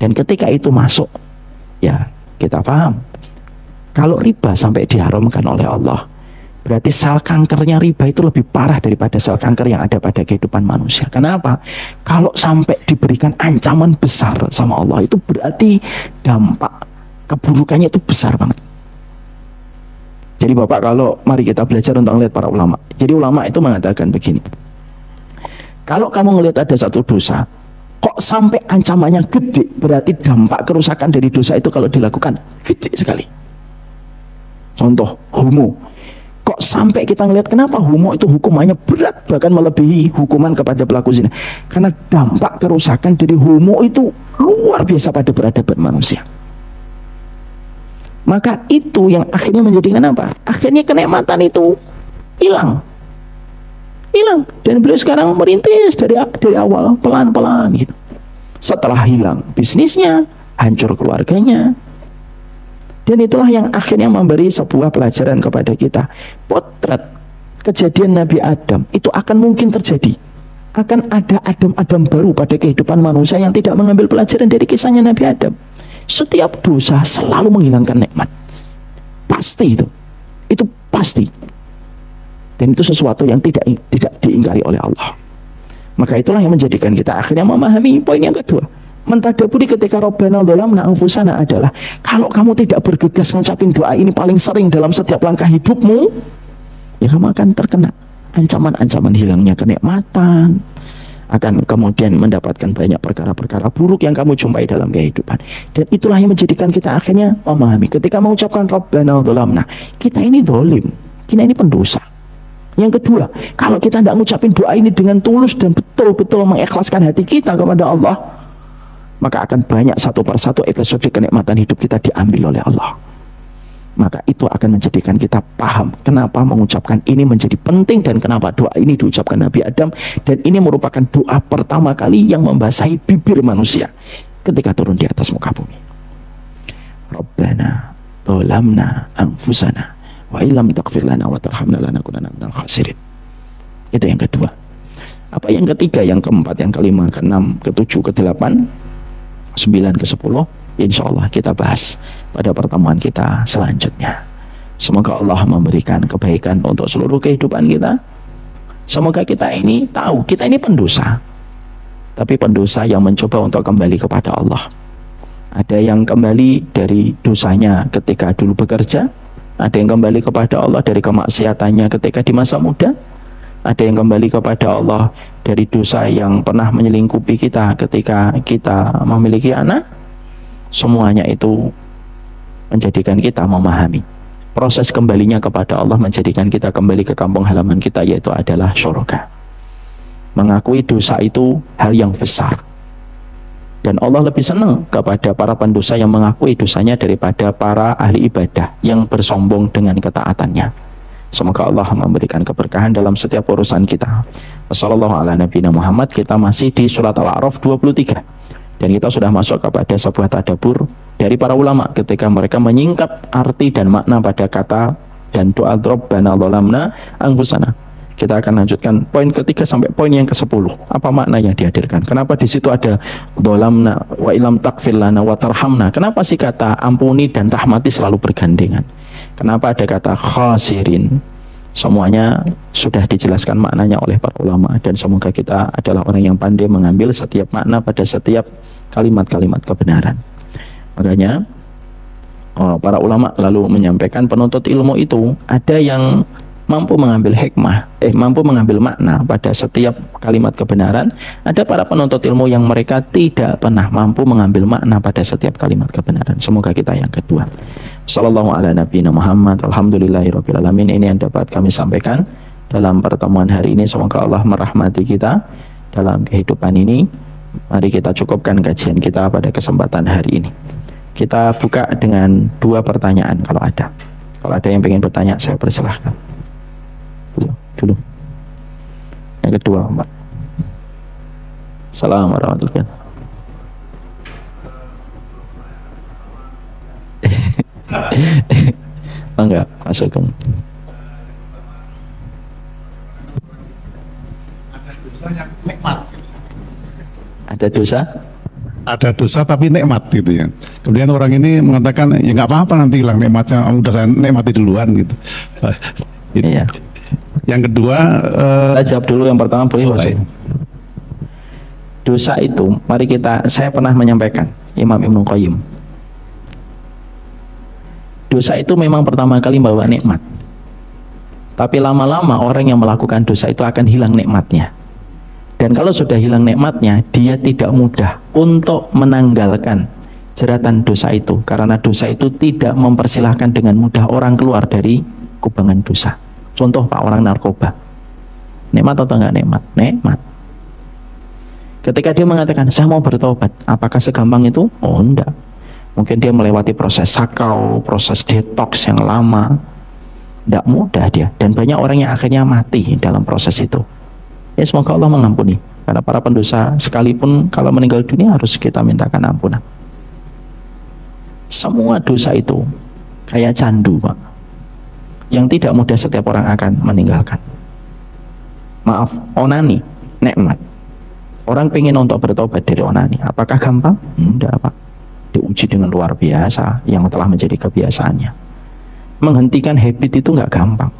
Dan ketika itu masuk, ya kita paham, kalau riba sampai diharamkan oleh Allah, berarti sel kankernya riba itu lebih parah daripada sel kanker yang ada pada kehidupan manusia. Kenapa? Kalau sampai diberikan ancaman besar sama Allah, itu berarti dampak keburukannya itu besar banget. Jadi Bapak, kalau mari kita belajar untuk melihat para ulama. Jadi ulama itu mengatakan begini, kalau kamu melihat ada satu dosa kok sampai ancamannya gede, berarti dampak kerusakan dari dosa itu kalau dilakukan gede sekali. Contoh homo, kok sampai kita ngelihat kenapa homo itu hukumannya berat, bahkan melebihi hukuman kepada pelaku zina, karena dampak kerusakan dari homo itu luar biasa pada peradaban manusia. Maka itu yang akhirnya menjadikan apa? Akhirnya kenikmatan itu hilang. Dan beliau sekarang merintis dari awal, pelan-pelan gitu. Setelah hilang bisnisnya, hancur keluarganya. Dan itulah yang akhirnya memberi sebuah pelajaran kepada kita. Potret kejadian Nabi Adam itu akan mungkin terjadi. Akan ada Adam baru pada kehidupan manusia yang tidak mengambil pelajaran dari kisahnya Nabi Adam. Setiap dosa selalu menghilangkan nikmat. Pasti itu. Itu pasti. Dan itu sesuatu yang tidak diingkari oleh Allah. Maka itulah yang menjadikan kita akhirnya memahami poin yang kedua. Mentadaburi ketika Rabbana dzalamna anfusana adalah, kalau kamu tidak bergegas mengucapin doa ini paling sering dalam setiap langkah hidupmu, ya kamu akan terkena ancaman-ancaman hilangnya kenikmatan, akan kemudian mendapatkan banyak perkara-perkara buruk yang kamu jumpai dalam kehidupan. Dan itulah yang menjadikan kita akhirnya memahami ketika mengucapkan Rabbana dzalamna, kita ini zalim, kita ini pendosa. Yang kedua, kalau kita tidak mengucapin doa ini dengan tulus dan betul-betul mengikhlaskan hati kita kepada Allah, maka akan banyak satu persatu episode kenikmatan hidup kita diambil oleh Allah. Maka itu akan menjadikan kita paham kenapa mengucapkan ini menjadi penting dan kenapa doa ini diucapkan Nabi Adam, dan ini merupakan doa pertama kali yang membasahi bibir manusia ketika turun di atas muka bumi. Rabbana dzalamna anfusana wa illam taghfir lana wa tarhamna lanakunanna minal khasirin. Itu yang kedua. Apa yang ketiga, yang keempat, yang kelima, keenam, ketujuh, kedelapan, 9, ke-10, insya Allah kita bahas pada pertemuan kita selanjutnya. Semoga Allah memberikan kebaikan untuk seluruh kehidupan kita. Semoga kita ini tahu, kita ini pendosa, tapi pendosa yang mencoba untuk kembali kepada Allah. Ada yang kembali dari dosanya ketika dulu bekerja, ada yang kembali kepada Allah dari kemaksiatannya ketika di masa muda, ada yang kembali kepada Allah dari dosa yang pernah menyelingkupi kita ketika kita memiliki anak. Semuanya itu menjadikan kita memahami proses kembalinya kepada Allah, menjadikan kita kembali ke kampung halaman kita, yaitu adalah syurga. Mengakui dosa itu hal yang besar, dan Allah lebih senang kepada para pendosa yang mengakui dosanya daripada para ahli ibadah yang bersombong dengan ketaatannya. Semoga Allah memberikan keberkahan dalam setiap urusan kita. Wassalamualaikum warahmatullahi wabarakatuh. Kita masih di surat Al-A'raf 23, dan kita sudah masuk kepada sebuah tadabbur dari para ulama ketika mereka menyingkap arti dan makna pada kata dan doa Rabbana zalamna anfusana. Kita akan lanjutkan poin ketiga sampai poin yang ke-10. Apa makna yang dihadirkan? Kenapa di situ ada zalamna wa ilam taghfir lana wa tarhamna? Kenapa sih kata ampuni dan rahmati selalu bergandengan? Kenapa ada kata khasirin? Semuanya sudah dijelaskan maknanya oleh para ulama, dan semoga kita adalah orang yang pandai mengambil setiap makna pada setiap kalimat-kalimat kebenaran. Makanya para ulama lalu menyampaikan penuntut ilmu itu ada yang mampu mengambil hikmah, mampu mengambil makna pada setiap kalimat kebenaran. Ada para penuntut ilmu yang mereka tidak pernah mampu mengambil makna pada setiap kalimat kebenaran. Semoga kita yang kedua. Sallallahu ala nabiyina Muhammad. Alhamdulillahirabbil alamin. Ini yang dapat kami sampaikan dalam pertemuan hari ini. Semoga Allah merahmati kita dalam kehidupan ini. Mari kita cukupkan kajian kita pada kesempatan hari ini. Kita buka dengan 2 pertanyaan kalau ada. Kalau ada yang ingin bertanya, saya persilahkan. Dulu. Yang kedua, Mbak. Assalamualaikum warahmatullahi wabarakatuh. Enggak, masukkan. Ada dosa yang nikmat. Ada dosa? Ada dosa tapi nikmat gitu ya. Kemudian orang ini mengatakan ya nggak apa-apa, nanti hilang nikmatnya, udah saya nikmati duluan gitu. Iya. Yang kedua, saya jawab dulu yang pertama, boleh Mas? Dosa itu, mari saya pernah menyampaikan Imam Ibnu Qayyim. Dosa itu memang pertama kali membawa nikmat, tapi lama-lama orang yang melakukan dosa itu akan hilang nikmatnya. Dan kalau sudah hilang nikmatnya, dia tidak mudah untuk menanggalkan jeratan dosa itu, karena dosa itu tidak mempersilahkan dengan mudah orang keluar dari kubangan dosa. Contoh Pak, orang narkoba, nikmat atau enggak nikmat? Nikmat. Ketika dia mengatakan saya mau bertobat, apakah segampang itu? Oh enggak. Mungkin dia melewati proses sakau, proses detox yang lama. Enggak mudah dia, dan banyak orang yang akhirnya mati dalam proses itu. Ya semoga Allah mengampuni, karena para pendosa sekalipun kalau meninggal dunia harus kita mintakan ampunan. Semua dosa itu kayak candu Pak, yang tidak mudah setiap orang akan meninggalkan. Maaf, onani, nikmat. Orang pengen untuk bertobat dari onani, apakah gampang? Enggak Pak, diuji dengan luar biasa yang telah menjadi kebiasaannya. Menghentikan habit itu enggak gampang.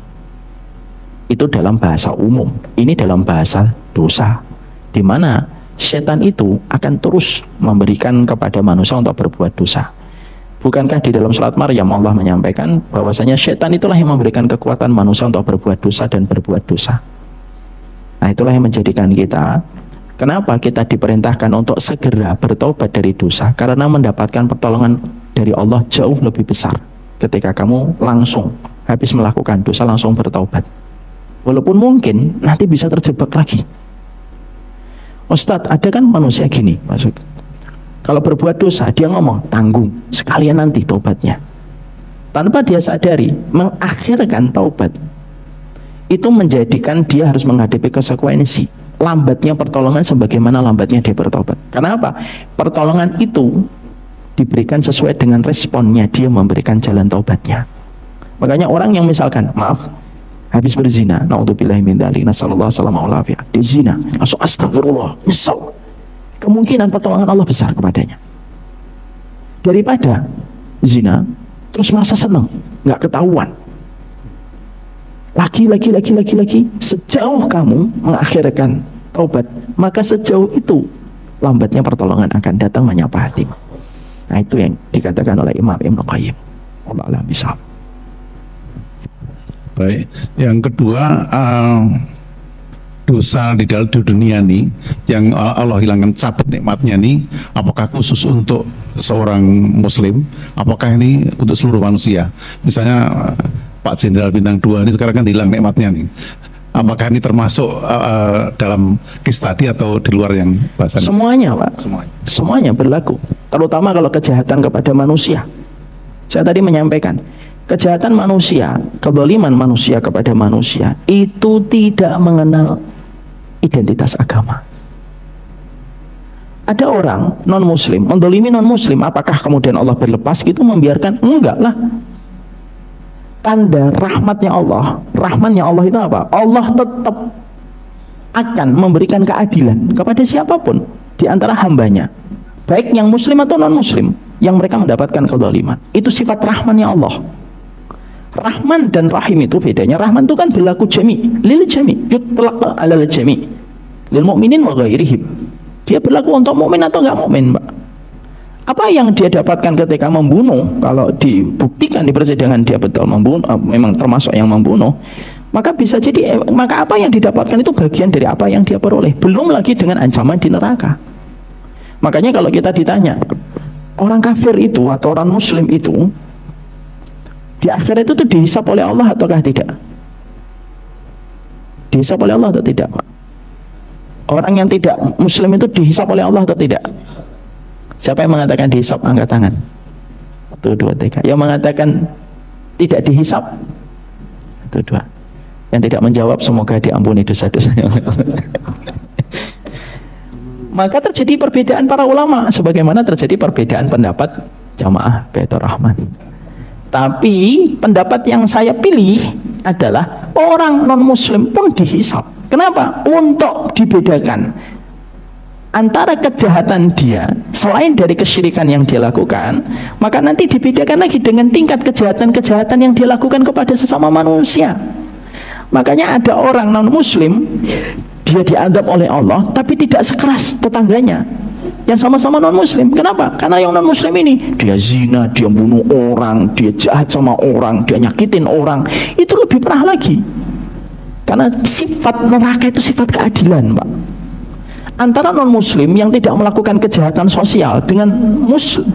Itu dalam bahasa umum, ini dalam bahasa dosa, di mana setan itu akan terus memberikan kepada manusia untuk berbuat dosa. Bukankah di dalam surat Maryam Allah menyampaikan bahwasanya setan itulah yang memberikan kekuatan manusia untuk berbuat dosa dan berbuat dosa. Nah itulah yang menjadikan kita, kenapa kita diperintahkan untuk segera bertobat dari dosa, karena mendapatkan pertolongan dari Allah jauh lebih besar ketika kamu langsung habis melakukan dosa langsung bertobat. Walaupun mungkin nanti bisa terjebak lagi. Ustadz, ada kan manusia gini, maksud, kalau berbuat dosa dia ngomong tanggung sekalian nanti tobatnya, tanpa dia sadari mengakhirkan taubat itu menjadikan dia harus menghadapi konsekuensi lambatnya pertolongan sebagaimana lambatnya dia bertobat. Kenapa? Pertolongan itu diberikan sesuai dengan responnya dia memberikan jalan taubatnya. Makanya orang yang misalkan maaf habis berzina, naudzubillahi min dzalik, nasallallahu alaihi wasallam, dia zina, langsung astagfirullah, nyesal, kemungkinan pertolongan Allah besar kepadanya daripada zina terus merasa senang, nggak ketahuan, lagi, sejauh kamu mengakhirkan taubat, maka sejauh itu lambatnya pertolongan akan datang menyapa hatimu. Nah, itu yang dikatakan oleh Imam Ibnu Qayyim. Wallahu a'lam bishawab. Baik, yang kedua, dosa di dalam dunia ini yang Allah hilangkan, cabut nikmatnya nih, apakah khusus untuk seorang muslim, apakah ini untuk seluruh manusia? Misalnya Pak Jenderal Bintang 2 ini sekarang kan hilang nikmatnya nih, apakah ini termasuk dalam case tadi atau di luar yang bahasan? Semuanya, Pak. Semuanya berlaku, terutama kalau kejahatan kepada manusia. Saya tadi menyampaikan, kejahatan manusia, kezaliman manusia kepada manusia itu tidak mengenal identitas agama. Ada orang non-muslim mendolimi non-muslim, apakah kemudian Allah berlepas gitu membiarkan? Enggak lah. Tanda rahmatnya Allah, rahmannya Allah itu apa? Allah tetap akan memberikan keadilan kepada siapapun di antara hambanya, baik yang muslim atau non-muslim, yang mereka mendapatkan kezaliman. Itu sifat rahmannya Allah. Rahman dan Rahim itu bedanya. Rahman itu kan berlaku jami, lil jami, yutlaq alal jami, lil mu'minin wa ghairihim. Dia berlaku untuk mukmin atau enggak mukmin, Pak. Apa yang dia dapatkan ketika membunuh, kalau dibuktikan di persidangan dia betul membunuh, memang termasuk yang membunuh, maka bisa jadi, maka apa yang didapatkan itu bagian dari apa yang dia peroleh, belum lagi dengan ancaman di neraka. Makanya kalau kita ditanya, orang kafir itu atau orang muslim itu di akhirat itu tuh dihisap oleh Allah ataukah tidak? Dihisap oleh Allah atau tidak, Pak? Orang yang tidak muslim itu dihisap oleh Allah atau tidak? Siapa yang mengatakan dihisap? Angkat tangan. 1, 2, 3. Yang mengatakan tidak dihisap? 1, 2. Yang tidak menjawab semoga diampuni dosa-dosanya. Maka terjadi perbedaan para ulama, sebagaimana terjadi perbedaan pendapat jamaah Baitur Rahman. Tapi pendapat yang saya pilih adalah orang non-muslim pun dihisap. Kenapa? Untuk dibedakan antara kejahatan dia, selain dari kesyirikan yang dia lakukan, maka nanti dibedakan lagi dengan tingkat kejahatan-kejahatan yang dia lakukan kepada sesama manusia. Makanya ada orang non-muslim, dia diadab oleh Allah, tapi tidak sekeras tetangganya yang sama-sama non-muslim. Kenapa? Karena yang non-muslim ini dia zina, dia bunuh orang, dia jahat sama orang, dia nyakitin orang, itu lebih parah lagi. Karena sifat neraka itu sifat keadilan, Pak. Antara non-muslim yang tidak melakukan kejahatan sosial dengan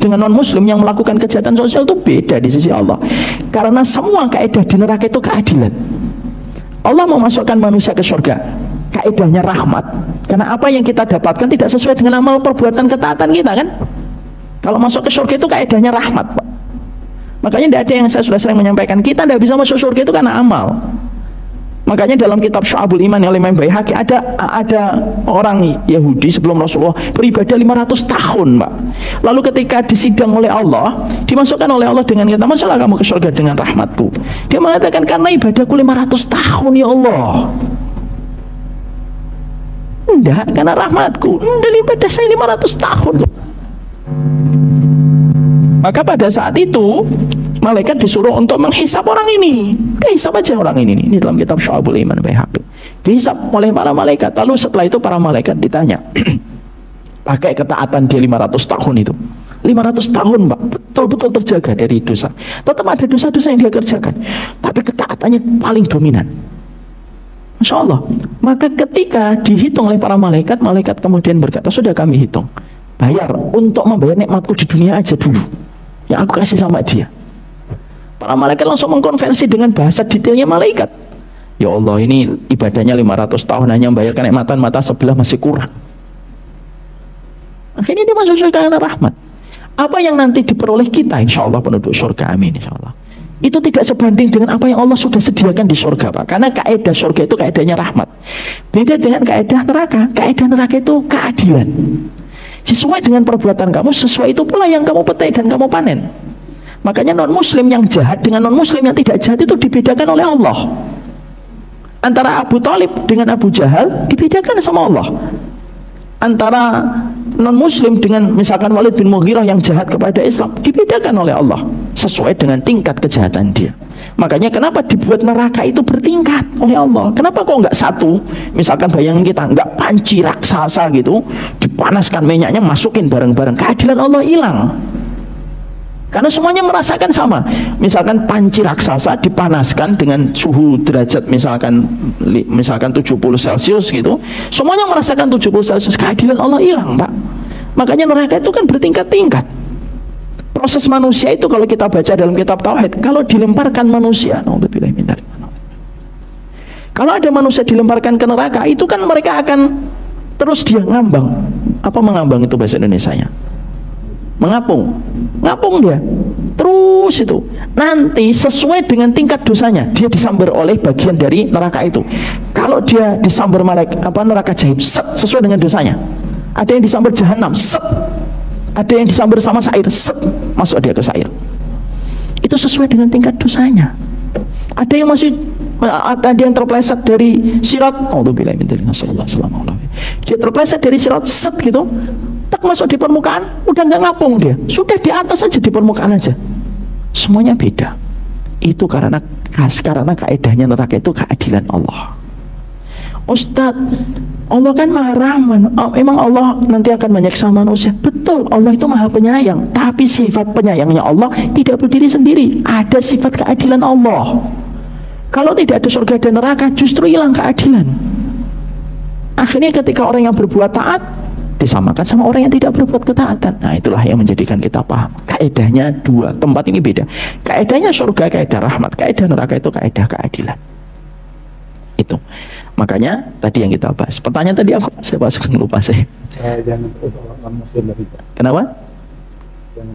non-muslim yang melakukan kejahatan sosial itu beda di sisi Allah. Karena semua kaidah di neraka itu keadilan. Allah memasukkan manusia ke surga, kaidahnya rahmat. Karena apa yang kita dapatkan tidak sesuai dengan amal perbuatan ketaatan kita, kan? Kalau masuk ke surga itu kaidahnya rahmat, Pak. Makanya tidak ada yang saya sudah sering menyampaikan, kita tidak bisa masuk surga itu karena amal. Makanya dalam kitab Syu'abul Iman oleh Imam Baihaqi ada orang Yahudi sebelum Rasulullah beribadah 500 tahun, Pak. Lalu ketika disidang oleh Allah, dimasukkan oleh Allah dengan kata, "Masuklah kamu ke surga dengan rahmatku." Dia mengatakan, "Karena ibadahku 500 tahun ya Allah." Enggak, karena rahmatku. Enggak, ibadah saya 500 tahun kok. Maka pada saat itu malaikat disuruh untuk menghisap orang ini. Hisap aja orang ini. Ini dalam kitab Syu'abul Iman Baihaqi. Dihisap oleh para malaikat. Lalu setelah itu para malaikat ditanya, pakai ketaatan dia 500 tahun itu. 500 tahun, Pak, betul-betul terjaga dari dosa. Tetap ada dosa-dosa yang dia kerjakan, tapi ketaatannya paling dominan. Masya Allah. Maka ketika dihitung oleh para malaikat, malaikat kemudian berkata, sudah kami hitung, bayar untuk membayar nikmatku di dunia aja dulu yang aku kasih sama dia. Para malaikat langsung mengkonversi dengan bahasa detailnya malaikat. Ya Allah, ini ibadahnya 500 tahun hanya membayar kenikmatan mata sebelah masih kurang. Akhirnya dia masuk surga karena rahmat. Apa yang nanti diperoleh kita, insya Allah penduduk surga, amin, insya Allah, itu tidak sebanding dengan apa yang Allah sudah sediakan di surga, Pak. Karena kaidah surga itu kaidahnya rahmat. Beda dengan kaidah neraka. Kaidah neraka itu keadilan. Sesuai dengan perbuatan kamu, sesuai itu pula yang kamu petik dan kamu panen. Makanya non-muslim yang jahat dengan non-muslim yang tidak jahat itu dibedakan oleh Allah. Antara Abu Thalib dengan Abu Jahal dibedakan sama Allah. Antara non muslim dengan misalkan Walid bin Mughirah yang jahat kepada Islam dibedakan oleh Allah sesuai dengan tingkat kejahatan dia. Makanya kenapa dibuat neraka itu bertingkat oleh Allah? Kenapa kok nggak satu? Misalkan bayangin kita nggak panci raksasa gitu, dipanaskan minyaknya masukin bareng-bareng, keadilan Allah hilang. Karena semuanya merasakan sama. Misalkan panci raksasa dipanaskan dengan suhu derajat misalkan 70 Celcius gitu, semuanya merasakan 70 Celcius, keadilan Allah hilang, Pak. Makanya neraka itu kan bertingkat-tingkat. Proses manusia itu kalau kita baca dalam kitab tauhid, kalau dilemparkan manusia, kalau ada manusia dilemparkan ke neraka, itu kan mereka akan terus dia ngambang. Apa mengambang itu bahasa Indonesianya? Mengapung. Ngapung dia. Terus itu. Nanti sesuai dengan tingkat dosanya, dia disambar oleh bagian dari neraka itu. Kalau dia disambar neraka jahim, sesuai dengan dosanya. Ada yang disambar jahanam, ada yang disambar sama sair, masuk dia ke sair. Itu sesuai dengan tingkat dosanya. Ada yang yang terpeleset dari sirat, dia terpeleset dari sirat, gitu, tak masuk di permukaan, udah nggak ngapung dia, sudah di atas aja, di permukaan aja. Semuanya beda. Itu karena kaedahnya neraka itu keadilan Allah. Ustadz, Allah kan maha rahman. Emang Allah nanti akan menyiksa manusia? Betul, Allah itu maha penyayang. Tapi sifat penyayangnya Allah tidak berdiri sendiri. Ada sifat keadilan Allah. Kalau tidak ada surga dan neraka, justru hilang keadilan. Akhirnya ketika orang yang berbuat taat disamakan sama orang yang tidak berbuat ketaatan. Nah, itulah yang menjadikan kita paham. Kaedahnya dua, tempat ini beda. Kaedahnya surga, kaedah rahmat. Kaedah neraka itu kaedah keadilan. Itu. Makanya tadi yang kita bahas. Pertanyaan tadi apa? Saya lupa saya. Jangan orang muslim dari kenapa? Yang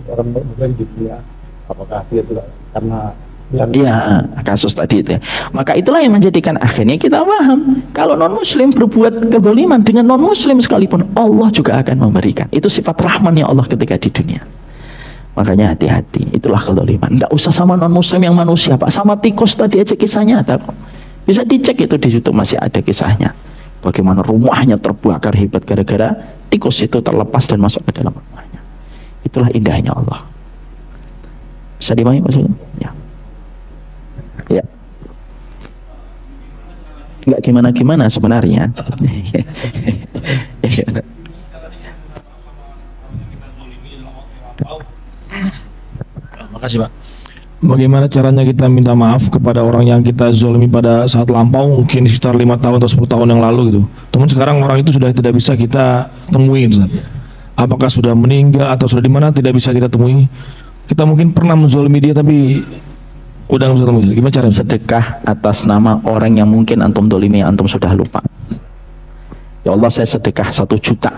orang muslim gitu ya. Apakah dia sudah karena iya, kasus tadi itu ya. Maka itulah yang menjadikan akhirnya kita paham kalau non muslim berbuat kezaliman dengan non muslim sekalipun, Allah juga akan memberikan. Itu sifat rahmannya Allah ketika di dunia. Makanya hati-hati, itulah kezaliman. Enggak usah sama non muslim yang manusia, Pak. Sama tikus tadi aja kisahnya ada kok. Bisa dicek itu di YouTube, masih ada kisahnya. Bagaimana rumahnya terbakar hebat gara-gara tikus itu terlepas dan masuk ke dalam rumahnya. Itulah indahnya Allah. Bisa dipahami maksudnya? Ya. Ya. Enggak gimana-gimana sebenarnya. Makasih, Pak. Bagaimana caranya kita minta maaf kepada orang yang kita zolimi pada saat lampau, mungkin sekitar 5 tahun atau 10 tahun yang lalu gitu. Teman sekarang orang itu sudah tidak bisa kita temui gitu. Apakah sudah meninggal atau sudah di mana tidak bisa kita temui. Kita mungkin pernah menzolimi dia tapi udah nggak bisa temui. Gimana caranya? Sedekah atas nama orang yang mungkin antum dolimi, antum sudah lupa. Ya Allah, saya sedekah 1 juta.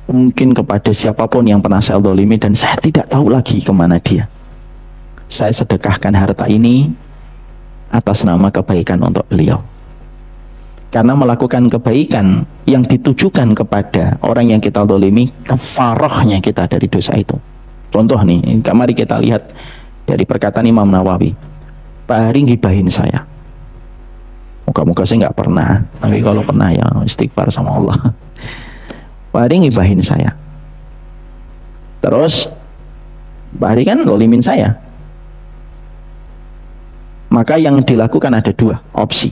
Mungkin kepada siapapun yang pernah saya dolimi dan saya tidak tahu lagi kemana dia. Saya sedekahkan harta ini atas nama kebaikan untuk beliau. Karena melakukan kebaikan yang ditujukan kepada orang yang kita dolimi, kafarahnya kita dari dosa itu. Contoh nih, mari kita lihat dari perkataan Imam Nawawi. Pak Hari ngibahin saya. Moga-moga saya nggak pernah, tapi kalau pernah ya istighfar sama Allah. Pak Hari ngibahin saya. Terus Pak Hari kan dolimin saya. Maka yang dilakukan ada 2 opsi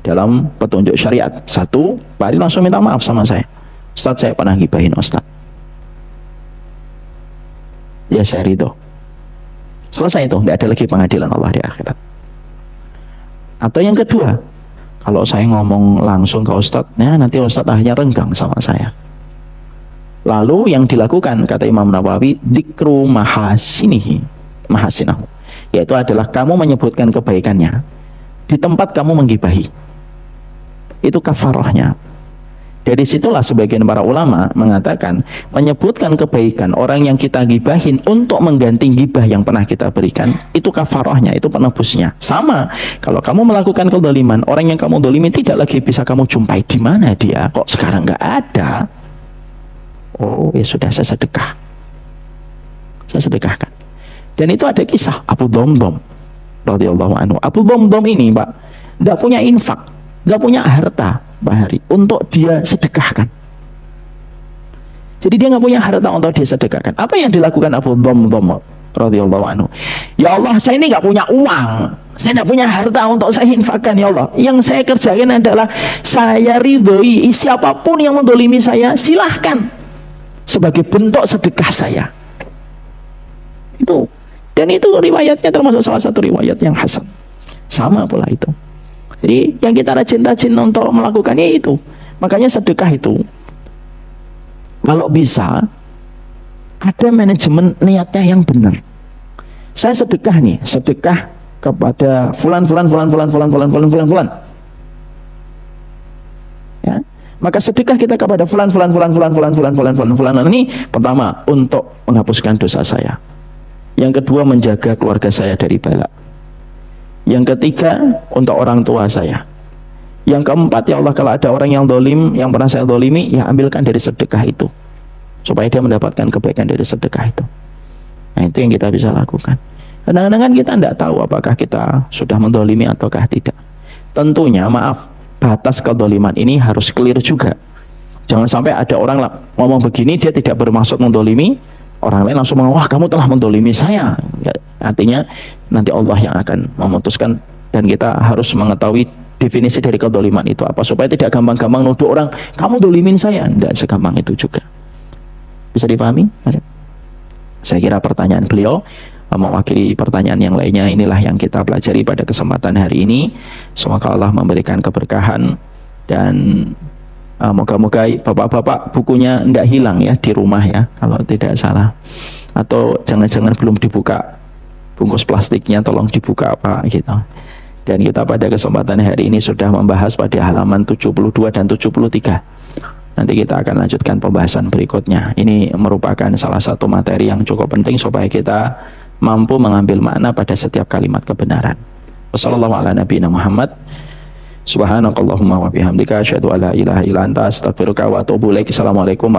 dalam petunjuk syariat. 1, Pak Ari langsung minta maaf sama saya. Ustaz, saya pernah gibahin Ustaz. Ya, saya ridho. Selesai itu, tidak ada lagi pengadilan Allah di akhirat. Atau yang kedua, kalau saya ngomong langsung ke Ustaz, nah nanti Ustaz akhirnya renggang sama saya. Lalu yang dilakukan, kata Imam Nawawi, dzikru mahasinahu, yaitu adalah kamu menyebutkan kebaikannya di tempat kamu menggibahi. Itu kafarahnya. Dari situlah sebagian para ulama mengatakan menyebutkan kebaikan orang yang kita gibahin untuk mengganti gibah yang pernah kita berikan, itu kafarahnya, itu penebusnya. Sama, kalau kamu melakukan kezaliman, orang yang kamu dolimi tidak lagi bisa kamu jumpai. Di mana dia? Kok sekarang nggak ada? Oh ya sudah, saya sedekah. Saya sedekahkan. Dan itu ada kisah Abu Dhamdham radhiyallahu anhu. Abu Dhamdham ini, Pak, tidak punya infak, tidak punya harta, Pak Hari, untuk dia sedekahkan. Jadi dia nggak punya harta untuk dia sedekahkan. Apa yang dilakukan Abu Dhamdham radhiyallahu anhu? Ya Allah, saya ini nggak punya uang, saya nggak punya harta untuk saya infakkan ya Allah. Yang saya kerjakan adalah saya ridhoi siapapun yang mendolimi saya, silahkan sebagai bentuk sedekah saya. Itu, dan itu riwayatnya termasuk salah satu riwayat yang hasan. Sama pula itu. Jadi yang kita rajin-rajin untuk melakukannya itu. Makanya sedekah itu kalau bisa ada manajemen niatnya yang benar. Saya sedekah nih, sedekah kepada fulan. Ya, maka sedekah kita kepada fulan ini pertama untuk menghapuskan dosa saya. Yang kedua menjaga keluarga saya dari bala. Yang ketiga untuk orang tua saya. Yang keempat, ya Allah, kalau ada orang yang dolim, yang pernah saya dolimi, ya ambilkan dari sedekah itu, supaya dia mendapatkan kebaikan dari sedekah itu. Nah, itu yang kita bisa lakukan. Kadang-kadang kan kita tidak tahu apakah kita sudah mendolimi ataukah tidak. Tentunya, maaf, batas kedoliman ini harus clear juga. Jangan sampai ada orang ngomong begini, dia tidak bermaksud mendolimi, orang lain langsung mengatakan, wah kamu telah mendolimi saya. Ya, artinya nanti Allah yang akan memutuskan, dan kita harus mengetahui definisi dari kedoliman itu apa, supaya tidak gampang-gampang nuduh orang, kamu dolimin saya. Tidak segampang itu juga. Bisa dipahami? Saya kira pertanyaan beliau mewakili pertanyaan yang lainnya. Inilah yang kita pelajari pada kesempatan hari ini. Semoga Allah memberikan keberkahan, dan moga-moga bapak-bapak bukunya tidak hilang ya di rumah ya, kalau tidak salah. Atau jangan-jangan belum dibuka bungkus plastiknya, tolong dibuka apa gitu. Dan kita pada kesempatan hari ini sudah membahas pada halaman 72 dan 73. Nanti kita akan lanjutkan pembahasan berikutnya. Ini merupakan salah satu materi yang cukup penting supaya kita mampu mengambil makna pada setiap kalimat kebenaran. Wassalamualaikum. Subhanakallahumma wa bihamdika asyhadu an la ilaha illa anta astaghfiruka wa atubu ilaik. Assalamualaikum.